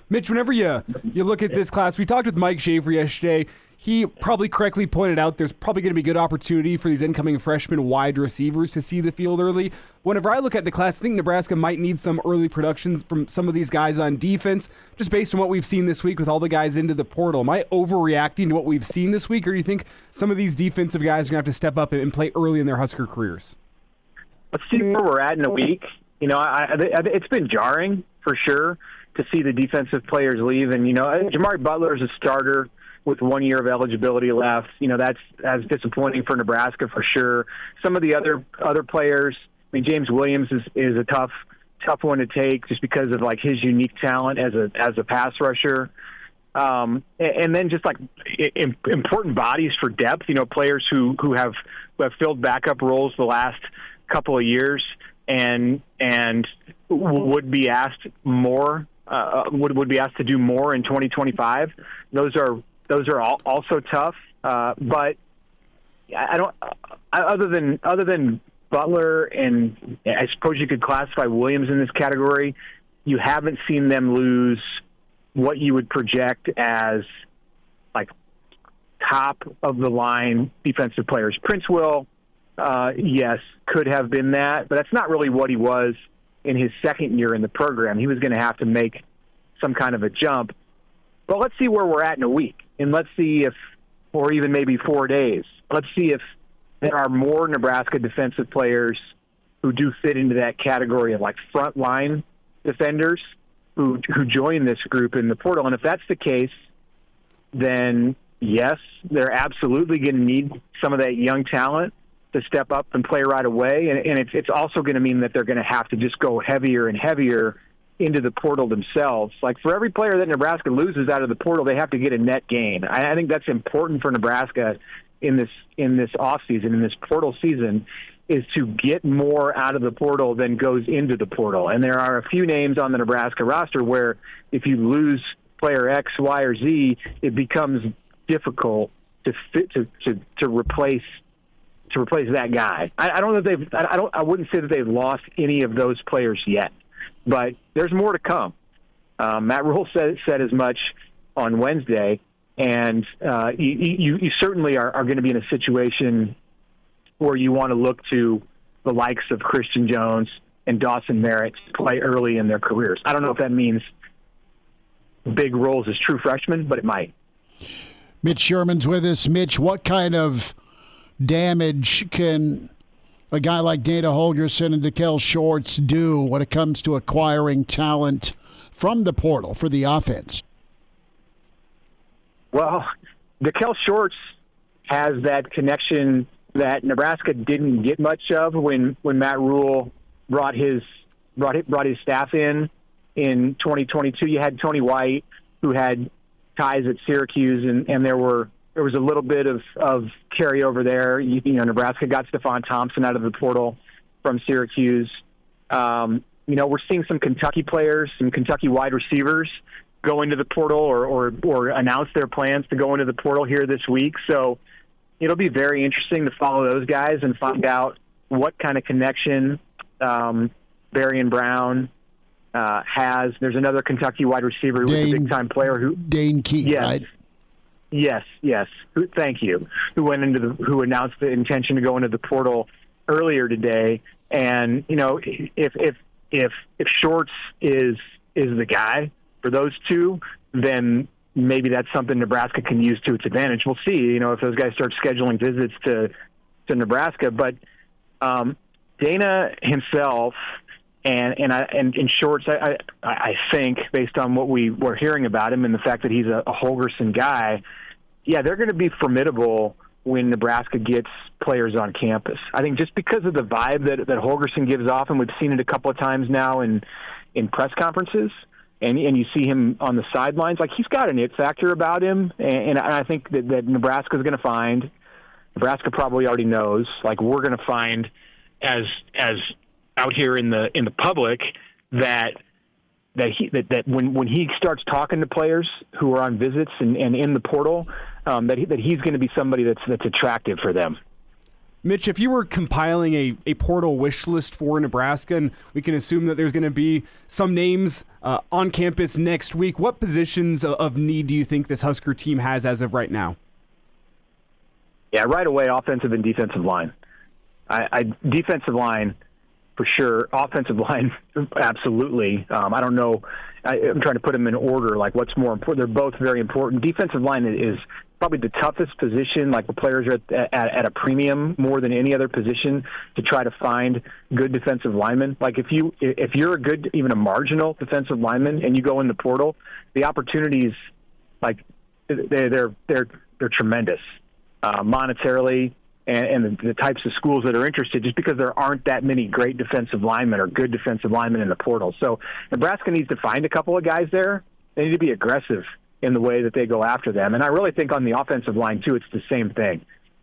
Mitch, whenever you look at this class, we talked with Mike Schaefer yesterday. He probably correctly pointed out there's probably going to be good opportunity for these incoming freshman wide receivers to see the field early. Whenever I look at the class, I think Nebraska might need some early production from some of these guys on defense, just based on what we've seen this week with all the guys into the portal. Am I overreacting to what we've seen this week, or do you think some of these defensive guys are going to have to step up and play early in their Husker careers? Let's see where we're at in a week. It's been jarring for sure to see the defensive players leave. And, Jamari Butler is a starter with 1 year of eligibility left. That's disappointing for Nebraska for sure. Some of the other players, I mean, James Williams is a tough one to take just because of like his unique talent as a pass rusher. And then just like important bodies for depth, players who have filled backup roles the last couple of years and would be asked more, would be asked to do more in 2025. Those are also tough, but I don't. Other than Butler, and I suppose you could classify Williams in this category. You haven't seen them lose what you would project as like top of the line defensive players. Prince Will, yes, could have been that, but that's not really what he was in his second year in the program. He was going to have to make some kind of a jump. But let's see where we're at in a week. And let's see if, or even maybe 4 days, let's see if there are more Nebraska defensive players who do fit into that category of like frontline defenders who join this group in the portal. And if that's the case, then yes, they're absolutely going to need some of that young talent to step up and play right away. And it's also going to mean that they're going to have to just go heavier and heavier into the portal themselves. Like for every player that Nebraska loses out of the portal, they have to get a net gain. I think that's important for Nebraska in this offseason, in this portal season, is to get more out of the portal than goes into the portal. And there are a few names on the Nebraska roster where if you lose player X, Y, or Z, it becomes difficult to replace that guy. I don't know if they've. I wouldn't say that they've lost any of those players yet. But there's more to come. Matt Rule said as much on Wednesday, and you certainly are going to be in a situation where you want to look to the likes of Christian Jones and Dawson Merritt to play early in their careers. I don't know if that means big roles as true freshmen, but it might. Mitch Sherman's with us. Mitch, what kind of damage can a guy like Dana Holgorsen and Dakel Shorts do when it comes to acquiring talent from the portal for the offense? Well, Dakel Shorts has that connection that Nebraska didn't get much of when Matt Rule brought his staff in 2022. You had Tony White, who had ties at Syracuse, and there was a little bit of carryover there. Nebraska got Stephon Thompson out of the portal from Syracuse. We're seeing some Kentucky players, some Kentucky wide receivers go into the portal or announce their plans to go into the portal here this week. So it'll be very interesting to follow those guys and find out what kind of connection Barian Brown has. There's another Kentucky wide receiver who's a big-time player Dane Key, right? Yes. Thank you. Who announced the intention to go into the portal earlier today. And if Shorts is the guy for those two, then maybe that's something Nebraska can use to its advantage. We'll see. If those guys start scheduling visits to Nebraska, but Dana himself and Shorts, I think, based on what we were hearing about him and the fact that he's a Holgorsen guy, they're going to be formidable when Nebraska gets players on campus. I think just because of the vibe that Holgorsen gives off, and we've seen it a couple of times now in press conferences, and you see him on the sidelines, like he's got an it factor about him, and I think that Nebraska's going to find, Nebraska probably already knows, like we're going to find as out here in the public that when he starts talking to players who are on visits and in the portal, that he's going to be somebody that's attractive for them. Mitch, if you were compiling a portal wish list for Nebraska, and we can assume that there's going to be some names on campus next week, what positions of need do you think this Husker team has as of right now? Yeah, right away, offensive and defensive line. Defensive line, for sure. Offensive line, absolutely. I don't know. I'm trying to put them in order, like what's more important. They're both very important. Defensive line is probably the toughest position, like the players are at a premium more than any other position to try to find good defensive linemen. Like if you're a good, even a marginal defensive lineman and you go in the portal, the opportunities, like they're tremendous monetarily, and the types of schools that are interested, just because there aren't that many great defensive linemen or good defensive linemen in the portal. So Nebraska needs to find a couple of guys there. They need to be aggressive in the way that they go after them. And I really think on the offensive line, too, it's the same thing.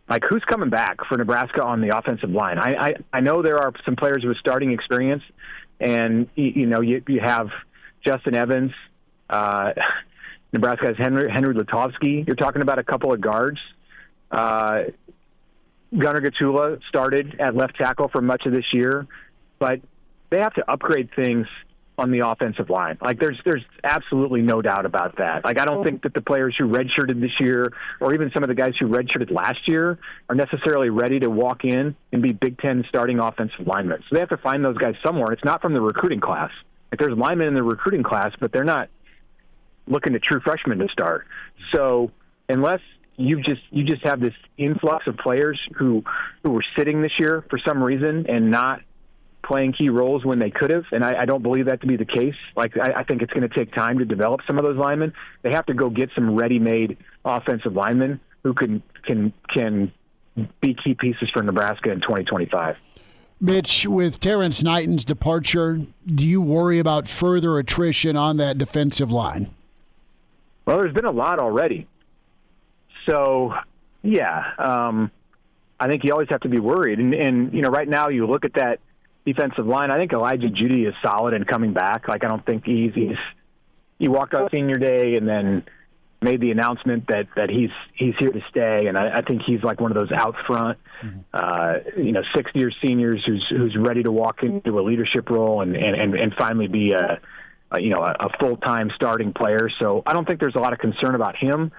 Like, who's coming back for Nebraska on the offensive line? I know there are some players with starting experience, and, you have Justin Evans. Nebraska has Henry Lutovsky. You're talking about a couple of guards. Gunnar Gatula started at left tackle for much of this year, but they have to upgrade things on the offensive line. Like there's absolutely no doubt about that. Like I don't think that the players who redshirted this year, or even some of the guys who redshirted last year, are necessarily ready to walk in and be Big Ten starting offensive linemen. So they have to find those guys somewhere. It's not from the recruiting class. Like there's linemen in the recruiting class, but they're not looking at true freshmen to start. So unless you just have this influx of players who were sitting this year for some reason and not playing key roles when they could have, and I don't believe that to be the case. Like I think it's going to take time to develop some of those linemen. They have to go get some ready-made offensive linemen who can be key pieces for Nebraska in 2025. Mitch, with Terrence Knighton's departure, do you worry about further attrition on that defensive line? Well, there's been a lot already. So, yeah, I think you always have to be worried. And right now you look at that defensive line, I think Elijah Judy is solid and coming back. Like, I don't think he walked out senior day and then made the announcement that he's here to stay. And I think he's like one of those out front, 6-year seniors who's ready to walk into a leadership role and finally be a full-time starting player. So I don't think there's a lot of concern about him.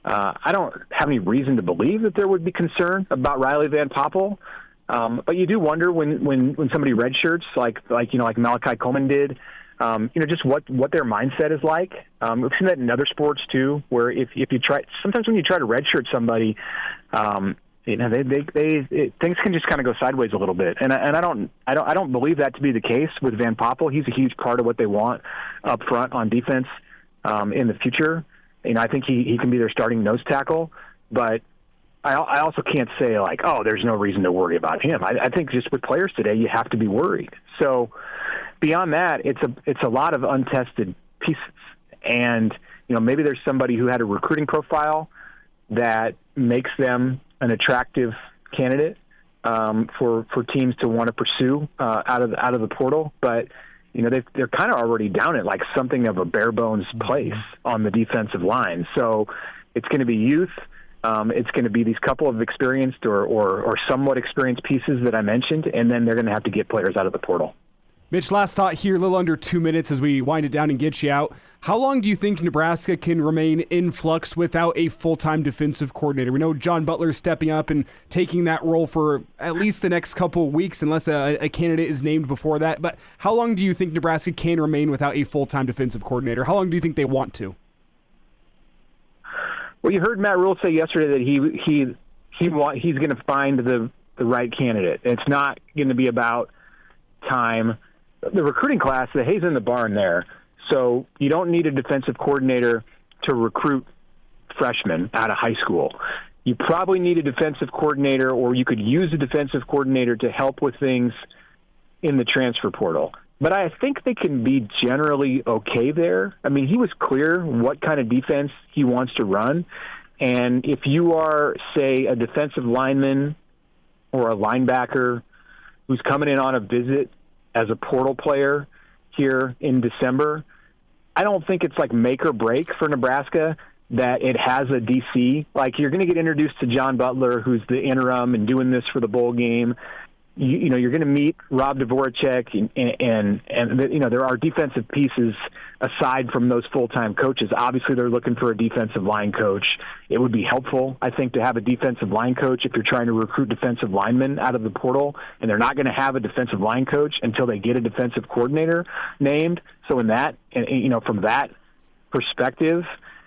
I don't have any reason to believe that there would be concern about Riley Van Poppel. But you do wonder when somebody redshirts, like Malachi Coleman did, just what their mindset is like. We've seen that in other sports too, where if you try, sometimes when you try to redshirt somebody, things can just kind of go sideways a little bit. And I don't believe that to be the case with Van Poppel. He's a huge part of what they want up front on defense in the future. I think he can be their starting nose tackle, but I also can't say like, oh, there's no reason to worry about him. I think just with players today, you have to be worried. So beyond that, it's a lot of untested pieces. And, maybe there's somebody who had a recruiting profile that makes them an attractive candidate for teams to want to pursue out of the portal. But they're kind of already down at like something of a bare bones place on the defensive line. So it's going to be youth. It's going to be these couple of experienced or somewhat experienced pieces that I mentioned, and then they're going to have to get players out of the portal. Mitch, last thought here, a little under 2 minutes as we wind it down and get you out. How long do you think Nebraska can remain in flux without a full-time defensive coordinator? We know John Butler's stepping up and taking that role for at least the next couple of weeks, unless a candidate is named before that. But how long do you think Nebraska can remain without a full-time defensive coordinator? How long do you think they want to? Well, you heard Matt Rule say yesterday that he's going to find the right candidate. It's not going to be about time. The recruiting class, the hay's in the barn there. So you don't need a defensive coordinator to recruit freshmen out of high school. You probably need a defensive coordinator, or you could use a defensive coordinator to help with things in the transfer portal. But I think they can be generally okay there. I mean, he was clear what kind of defense he wants to run. And if you are, say, a defensive lineman or a linebacker who's coming in on a visit as a portal player here in December, I don't think it's like make or break for Nebraska that it has a DC. Like, you're going to get introduced to John Butler, who's the interim and doing this for the bowl game. You're going to meet Rob Dvorak, and there are defensive pieces aside from those full-time coaches. Obviously, they're looking for a defensive line coach. It would be helpful, I think, to have a defensive line coach if you're trying to recruit defensive linemen out of the portal, and they're not going to have a defensive line coach until they get a defensive coordinator named. So from that perspective,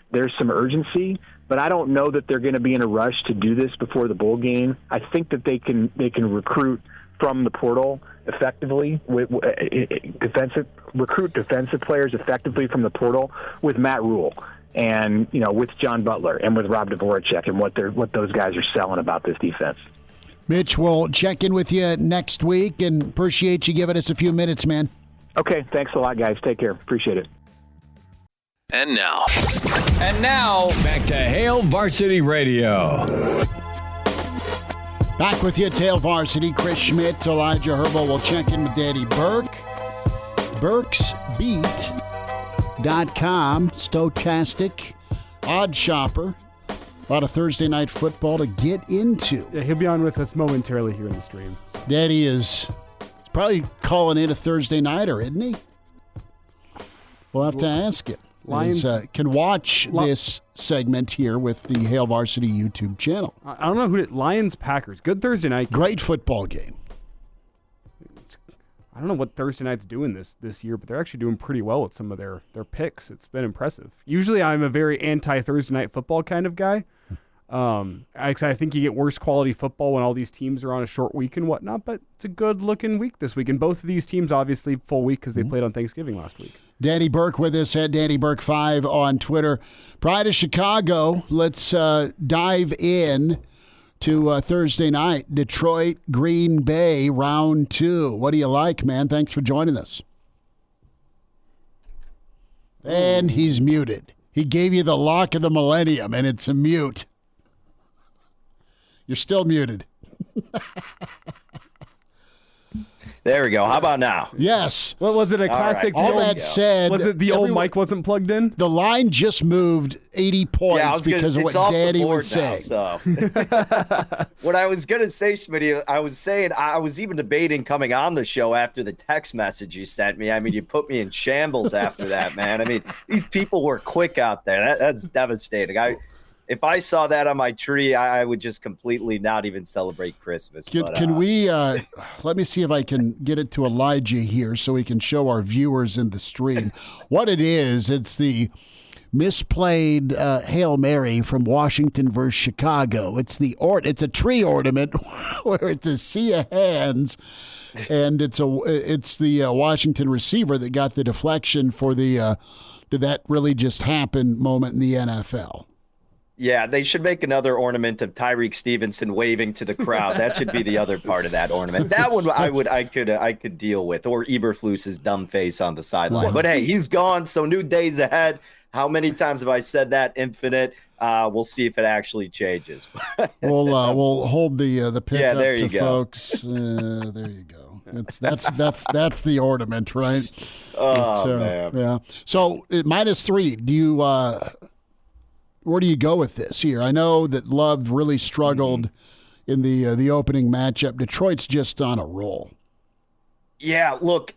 there's some urgency. But I don't know that they're going to be in a rush to do this before the bowl game. I think that they can recruit from the portal effectively, recruit defensive players effectively from the portal with Matt Rule and with John Butler and with Rob Dvorak and what those guys are selling about this defense. Mitch, we'll check in with you next week and appreciate you giving us a few minutes, man. Okay, thanks a lot, guys. Take care. Appreciate it. And now, back to Hail Varsity Radio. Back with you, it's Hail Varsity. Chris Schmidt, Elijah Herbeel. We'll check in with Danny Burke. BurksBeat.com, stochastic, odd shopper. A lot of Thursday night football to get into. Yeah, he'll be on with us momentarily here in the stream. So. Danny is probably calling in a Thursday nighter, isn't he? We'll have to ask him. Lions can watch this segment here with the Hail Varsity YouTube channel. I don't know who Lions Packers. Good Thursday night. Great football game. I don't know what Thursday night's doing this year, but they're actually doing pretty well with some of their picks. It's been impressive. Usually I'm a very anti-Thursday night football kind of guy. I think you get worse quality football when all these teams are on a short week and whatnot, but it's a good-looking week this week. And both of these teams, obviously, full week because they played on Thanksgiving last week. Danny Burke with us at Danny Burke 5 on Twitter. Pride of Chicago, let's dive in to Thursday night. Detroit, Green Bay, round 2. What do you like, man? Thanks for joining us. And he's muted. He gave you the lock of the millennium, and it's a mute. You're still muted. There we go. How about now? Yes. What was it? A classic? All that said, was it the old mic wasn't plugged in? The line just moved 80 points because of what Danny was saying. So. What I was going to say, Schmidt, I was even debating coming on the show after the text message you sent me. I mean, you put me in shambles after that, man. I mean, these people were quick out there. That's devastating. If I saw that on my tree, I would just completely not even celebrate Christmas. Can we let me see if I can get it to Elijah here so we can show our viewers in the stream what it is. It's the misplayed Hail Mary from Washington versus Chicago. It's a tree ornament where it's a sea of hands, and it's the Washington receiver that got the deflection for the did that really just happen moment in the NFL. Yeah, they should make another ornament of Tyreek Stevenson waving to the crowd. That should be the other part of that ornament. That one I could deal with, or Eberflus's dumb face on the sideline. But hey, he's gone, so new days ahead. How many times have I said that? Infinite. We'll see if it actually changes. We'll hold the pick up to go. Folks. There you go. That's the ornament, right? Oh man. Yeah. So -3. Do you? Where do you go with this here? I know that Love really struggled in the opening matchup. Detroit's just on a roll. Yeah, look,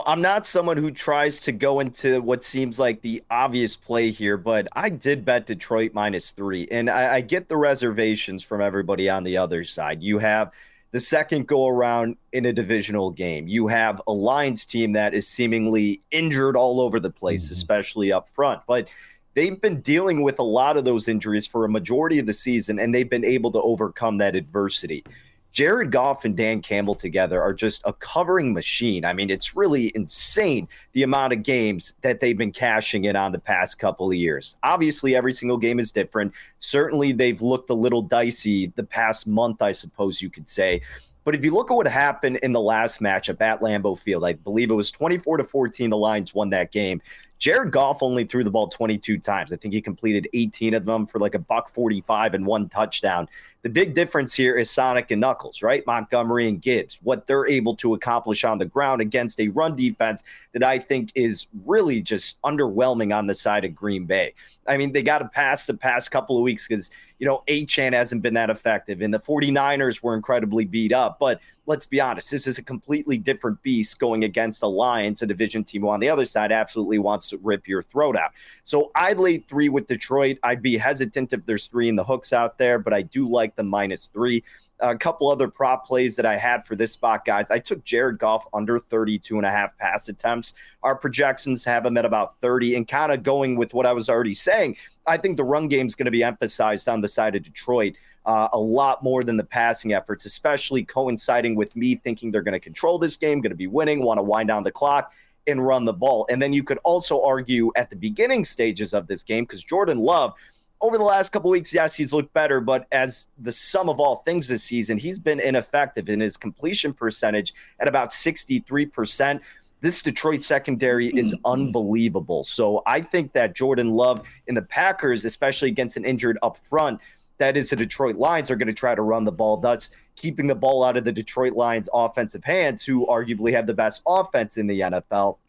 I'm not someone who tries to go into what seems like the obvious play here, but I did bet Detroit -3, and I get the reservations from everybody on the other side. You have the second go-around in a divisional game. You have a Lions team that is seemingly injured all over the place, especially up front, but they've been dealing with a lot of those injuries for a majority of the season, and they've been able to overcome that adversity. Jared Goff and Dan Campbell together are just a covering machine. I mean, it's really insane the amount of games that they've been cashing in on the past couple of years. Obviously, every single game is different. Certainly, they've looked a little dicey the past month, I suppose you could say. But if you look at what happened in the last matchup at Lambeau Field, I believe it was 24-14, the Lions won that game. Jared Goff only threw the ball 22 times. I think he completed 18 of them for like $145 and 1 touchdown. The big difference here is Sonic and Knuckles, right? Montgomery and Gibbs, what they're able to accomplish on the ground against a run defense that I think is really just underwhelming on the side of Green Bay. I mean, they got to pass the past couple of weeks because, A-Chan hasn't been that effective, and the 49ers were incredibly beat up. But let's be honest, this is a completely different beast going against the Lions, a division team who on the other side absolutely wants to rip your throat out. So I'd lay 3 with Detroit. I'd be hesitant if there's 3 in the hooks out there, but I do like the -3. A couple other prop plays that I had for this spot, guys. I took Jared Goff under 32.5 pass attempts. Our projections have him at about 30, and kind of going with what I was already saying, I think the run game is going to be emphasized on the side of Detroit a lot more than the passing efforts, especially coinciding with me thinking they're going to control this game, going to be winning, want to wind down the clock and run the ball. And then you could also argue at the beginning stages of this game, because Jordan Love, over the last couple of weeks, yes, he's looked better, but as the sum of all things this season, he's been ineffective in his completion percentage at about 63%. This Detroit secondary is unbelievable. So I think that Jordan Love and the Packers, especially against an injured up front, that is the Detroit Lions, are going to try to run the ball, thus keeping the ball out of the Detroit Lions offensive hands, who arguably have the best offense in the NFL.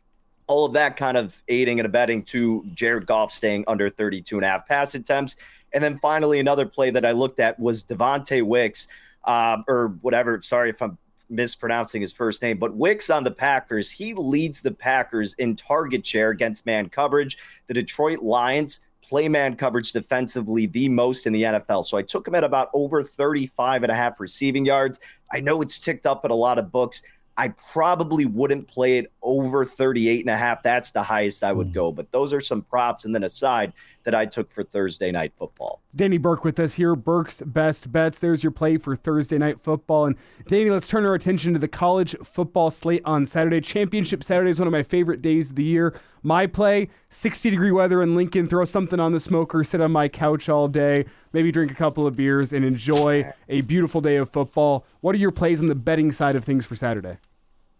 All of that kind of aiding and abetting to Jared Goff staying under 32.5 pass attempts. And then finally, another play that I looked at was Devontae Wicks, or whatever. Sorry if I'm mispronouncing his first name, but Wicks on the Packers. He leads the Packers in target share against man coverage. The Detroit Lions play man coverage defensively the most in the NFL. So I took him at about over 35.5 receiving yards. I know it's ticked up at a lot of books. I probably wouldn't play it over 38.5. That's the highest I would go. But those are some props and then a side that I took for Thursday night football. Danny Burke with us here. Burke's Best Bets. There's your play for Thursday night football. And Danny, let's turn our attention to the college football slate on Saturday. Championship Saturday is one of my favorite days of the year. My play, 60-degree weather in Lincoln. Throw something on the smoker, sit on my couch all day, maybe drink a couple of beers, and enjoy a beautiful day of football. What are your plays on the betting side of things for Saturday?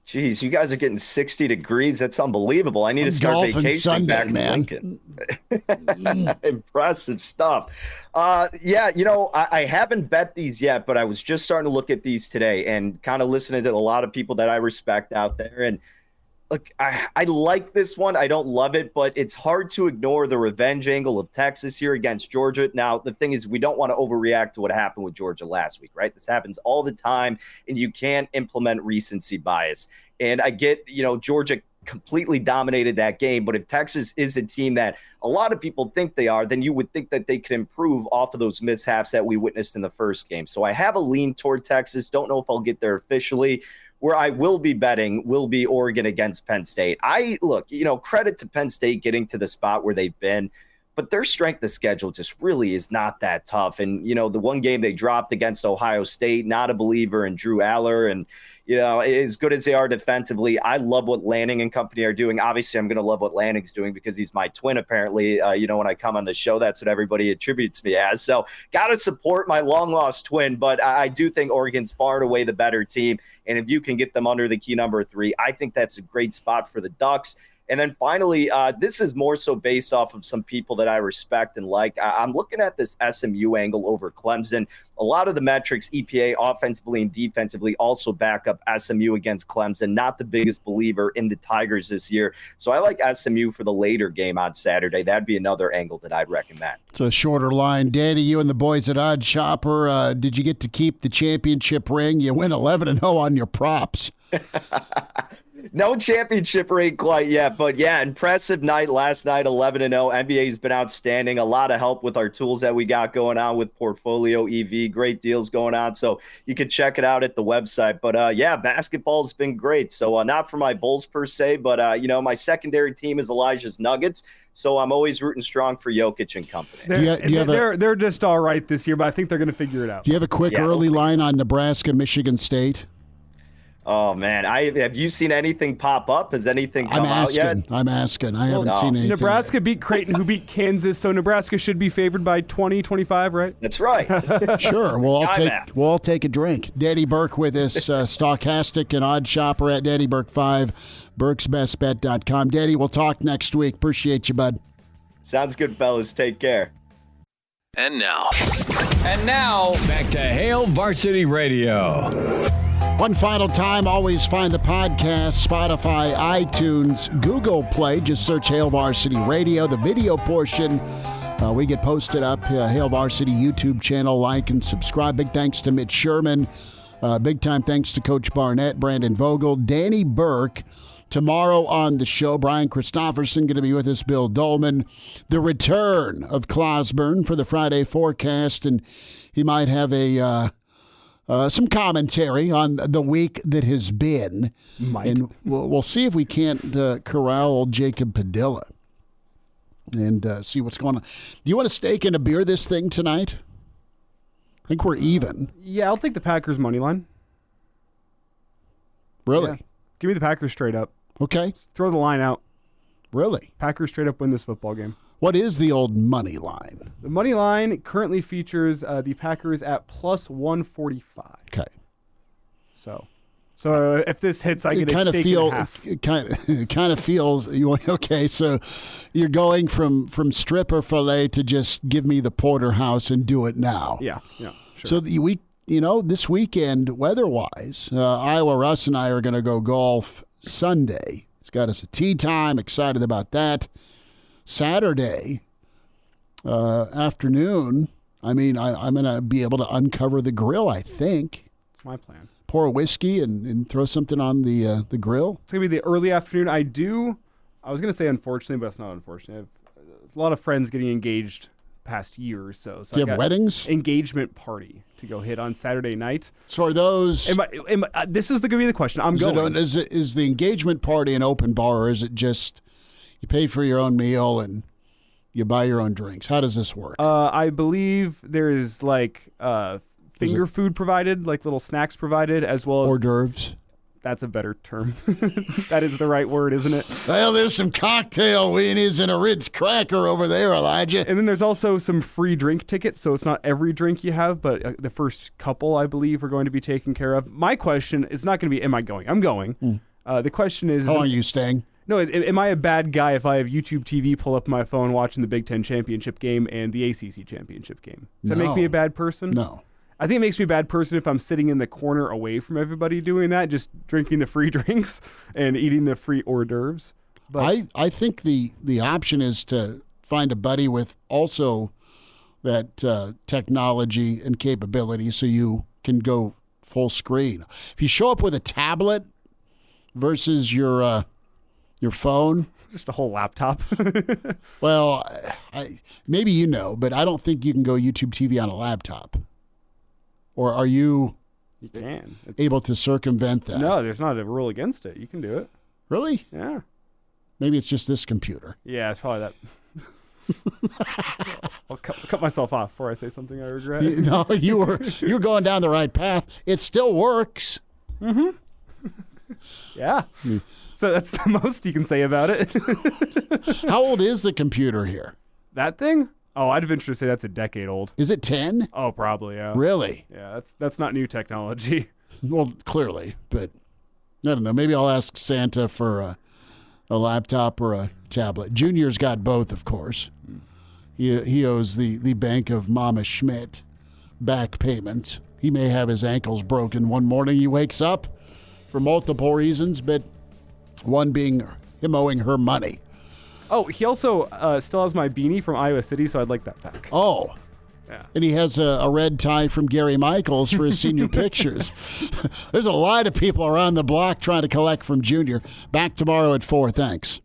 Jeez, you guys are getting 60 degrees. That's unbelievable. I need to start vacationing Sunday, back in Lincoln. Impressive stuff. I haven't bet these yet, but I was just starting to look at these today and kind of listening to a lot of people that I respect out there. And look, I like this one. I don't love it, but it's hard to ignore the revenge angle of Texas here against Georgia. Now, the thing is, we don't want to overreact to what happened with Georgia last week, right? This happens all the time, and you can't implement recency bias. And I get, Georgia completely dominated that game, but if Texas is a team that a lot of people think they are, then you would think that they could improve off of those mishaps that we witnessed in the first game. So I have a lean toward Texas. Don't know if I'll get there officially. Where I will be betting will be Oregon against Penn State. Credit to Penn State getting to the spot where they've been, but their strength of schedule just really is not that tough. And, the one game they dropped against Ohio State, not a believer in Drew Aller. And, as good as they are defensively, I love what Lanning and company are doing. Obviously, I'm going to love what Lanning's doing because he's my twin, apparently. When I come on the show, that's what everybody attributes me as. So got to support my long-lost twin, but I do think Oregon's far and away the better team. And if you can get them under the key number 3, I think that's a great spot for the Ducks. And then finally, this is more so based off of some people that I respect and like. I'm looking at this SMU angle over Clemson. A lot of the metrics, EPA, offensively and defensively, also back up SMU against Clemson. Not the biggest believer in the Tigers this year. So I like SMU for the later game on Saturday. That'd be another angle that I'd recommend. It's a shorter line. Danny, you and the boys at Odd Shopper, did you get to keep the championship ring? You went 11-0 on your props. No championship ring quite yet, but yeah, impressive night last night, 11-0. NBA's been outstanding. A lot of help with our tools that we got going on with Portfolio EV. Great deals going on, so you can check it out at the website. But yeah, basketball's been great. So not for my Bulls per se, but my secondary team is Elijah's Nuggets. So I'm always rooting strong for Jokic and company. They're just all right this year, but I think they're going to figure it out. Do you have a quick early line on Nebraska, Michigan State? Oh, man. Have you seen anything pop up? Has anything come out yet? I'm asking. I haven't seen anything. Nebraska beat Creighton, who beat Kansas, so Nebraska should be favored by 20, 25, right? That's right. Sure. We'll all take a drink. Danny Burke with us, Stochastic and Odd Shopper at Danny Burke 5, Burke'sBestBet.com. Danny, we'll talk next week. Appreciate you, bud. Sounds good, fellas. Take care. And now, back to Hail Varsity Radio. One final time, always find the podcast, Spotify, iTunes, Google Play. Just search Hail Varsity Radio. The video portion, we get posted up. Hail Varsity YouTube channel, like and subscribe. Big thanks to Mitch Sherman. Big time thanks to Coach Barnett, Brandon Vogel, Danny Burke. Tomorrow on the show, Brian Christopherson going to be with us, Bill Dolman. The return of Clausburn for the Friday forecast, and he might have some commentary on the week that has been. And we'll see if we can't corral old Jacob Padilla and see what's going on. Do you want a steak and a beer this thing tonight? I think we're even. Yeah, I'll take the Packers money line. Really? Yeah. Give me the Packers straight up. Okay. Just throw the line out. Really? Packers straight up win this football game. What is the old money line? The money line currently features the Packers at plus 145. Okay. So if this hits, I get a steak and a half. It kind of feels okay. So you're going from stripper fillet to just give me the porterhouse and do it now. Yeah, sure. So this weekend, weather-wise, Iowa Russ and I are going to go golf Sunday. He's got us a tee time. Excited about that. Saturday afternoon, I'm going to be able to uncover the grill, I think. That's my plan. Pour a whiskey and throw something on the grill. It's going to be the early afternoon. I was going to say unfortunately, but it's not unfortunate. I have a lot of friends getting engaged past year or so. Do you have weddings? Engagement party to go hit on Saturday night. So are those... this is going to be the question. Is the engagement party an open bar, or is it just you pay for your own meal and you buy your own drinks? How does this work? I believe there is finger food provided, like little snacks provided, as well as... hors d'oeuvres. That's a better term. That is the right word, isn't it? Well, there's some cocktail weenies and a Ritz cracker over there, Elijah. And then there's also some free drink tickets, so it's not every drink you have, but the first couple, I believe, are going to be taken care of. My question is not going to be, am I going? I'm going. The question is... How long are you staying? No, am I a bad guy if I have YouTube TV pull up my phone watching the Big Ten championship game and the ACC championship game? Does that make me a bad person? No. I think it makes me a bad person if I'm sitting in the corner away from everybody doing that, just drinking the free drinks and eating the free hors d'oeuvres. But I think the option is to find a buddy with also that technology and capability so you can go full screen. If you show up with a tablet versus your phone. Just a whole laptop. Well, maybe but I don't think you can go YouTube TV on a laptop. Or are you able to circumvent that? No, there's not a rule against it. You can do it. Really? Yeah. Maybe it's just this computer. Yeah, it's probably that. I'll cut myself off before I say something I regret. No, you're going down the right path. It still works. Mm-hmm. Yeah. So that's the most you can say about it. How old is the computer here? That thing? Oh, I'd venture to say that's a decade old. Is it 10? Oh, probably, yeah. Really? Yeah, that's not new technology. Well, clearly, but I don't know. Maybe I'll ask Santa for a laptop or a tablet. Junior's got both, of course. He owes the Bank of Mama Schmidt back payments. He may have his ankles broken one morning he wakes up for multiple reasons, but one being him owing her money. Oh, he also still has my beanie from Iowa City, so I'd like that back. Oh. Yeah. And he has a red tie from Gary Michaels for his senior pictures. There's a lot of people around the block trying to collect from Junior. Back tomorrow at 4. Thanks.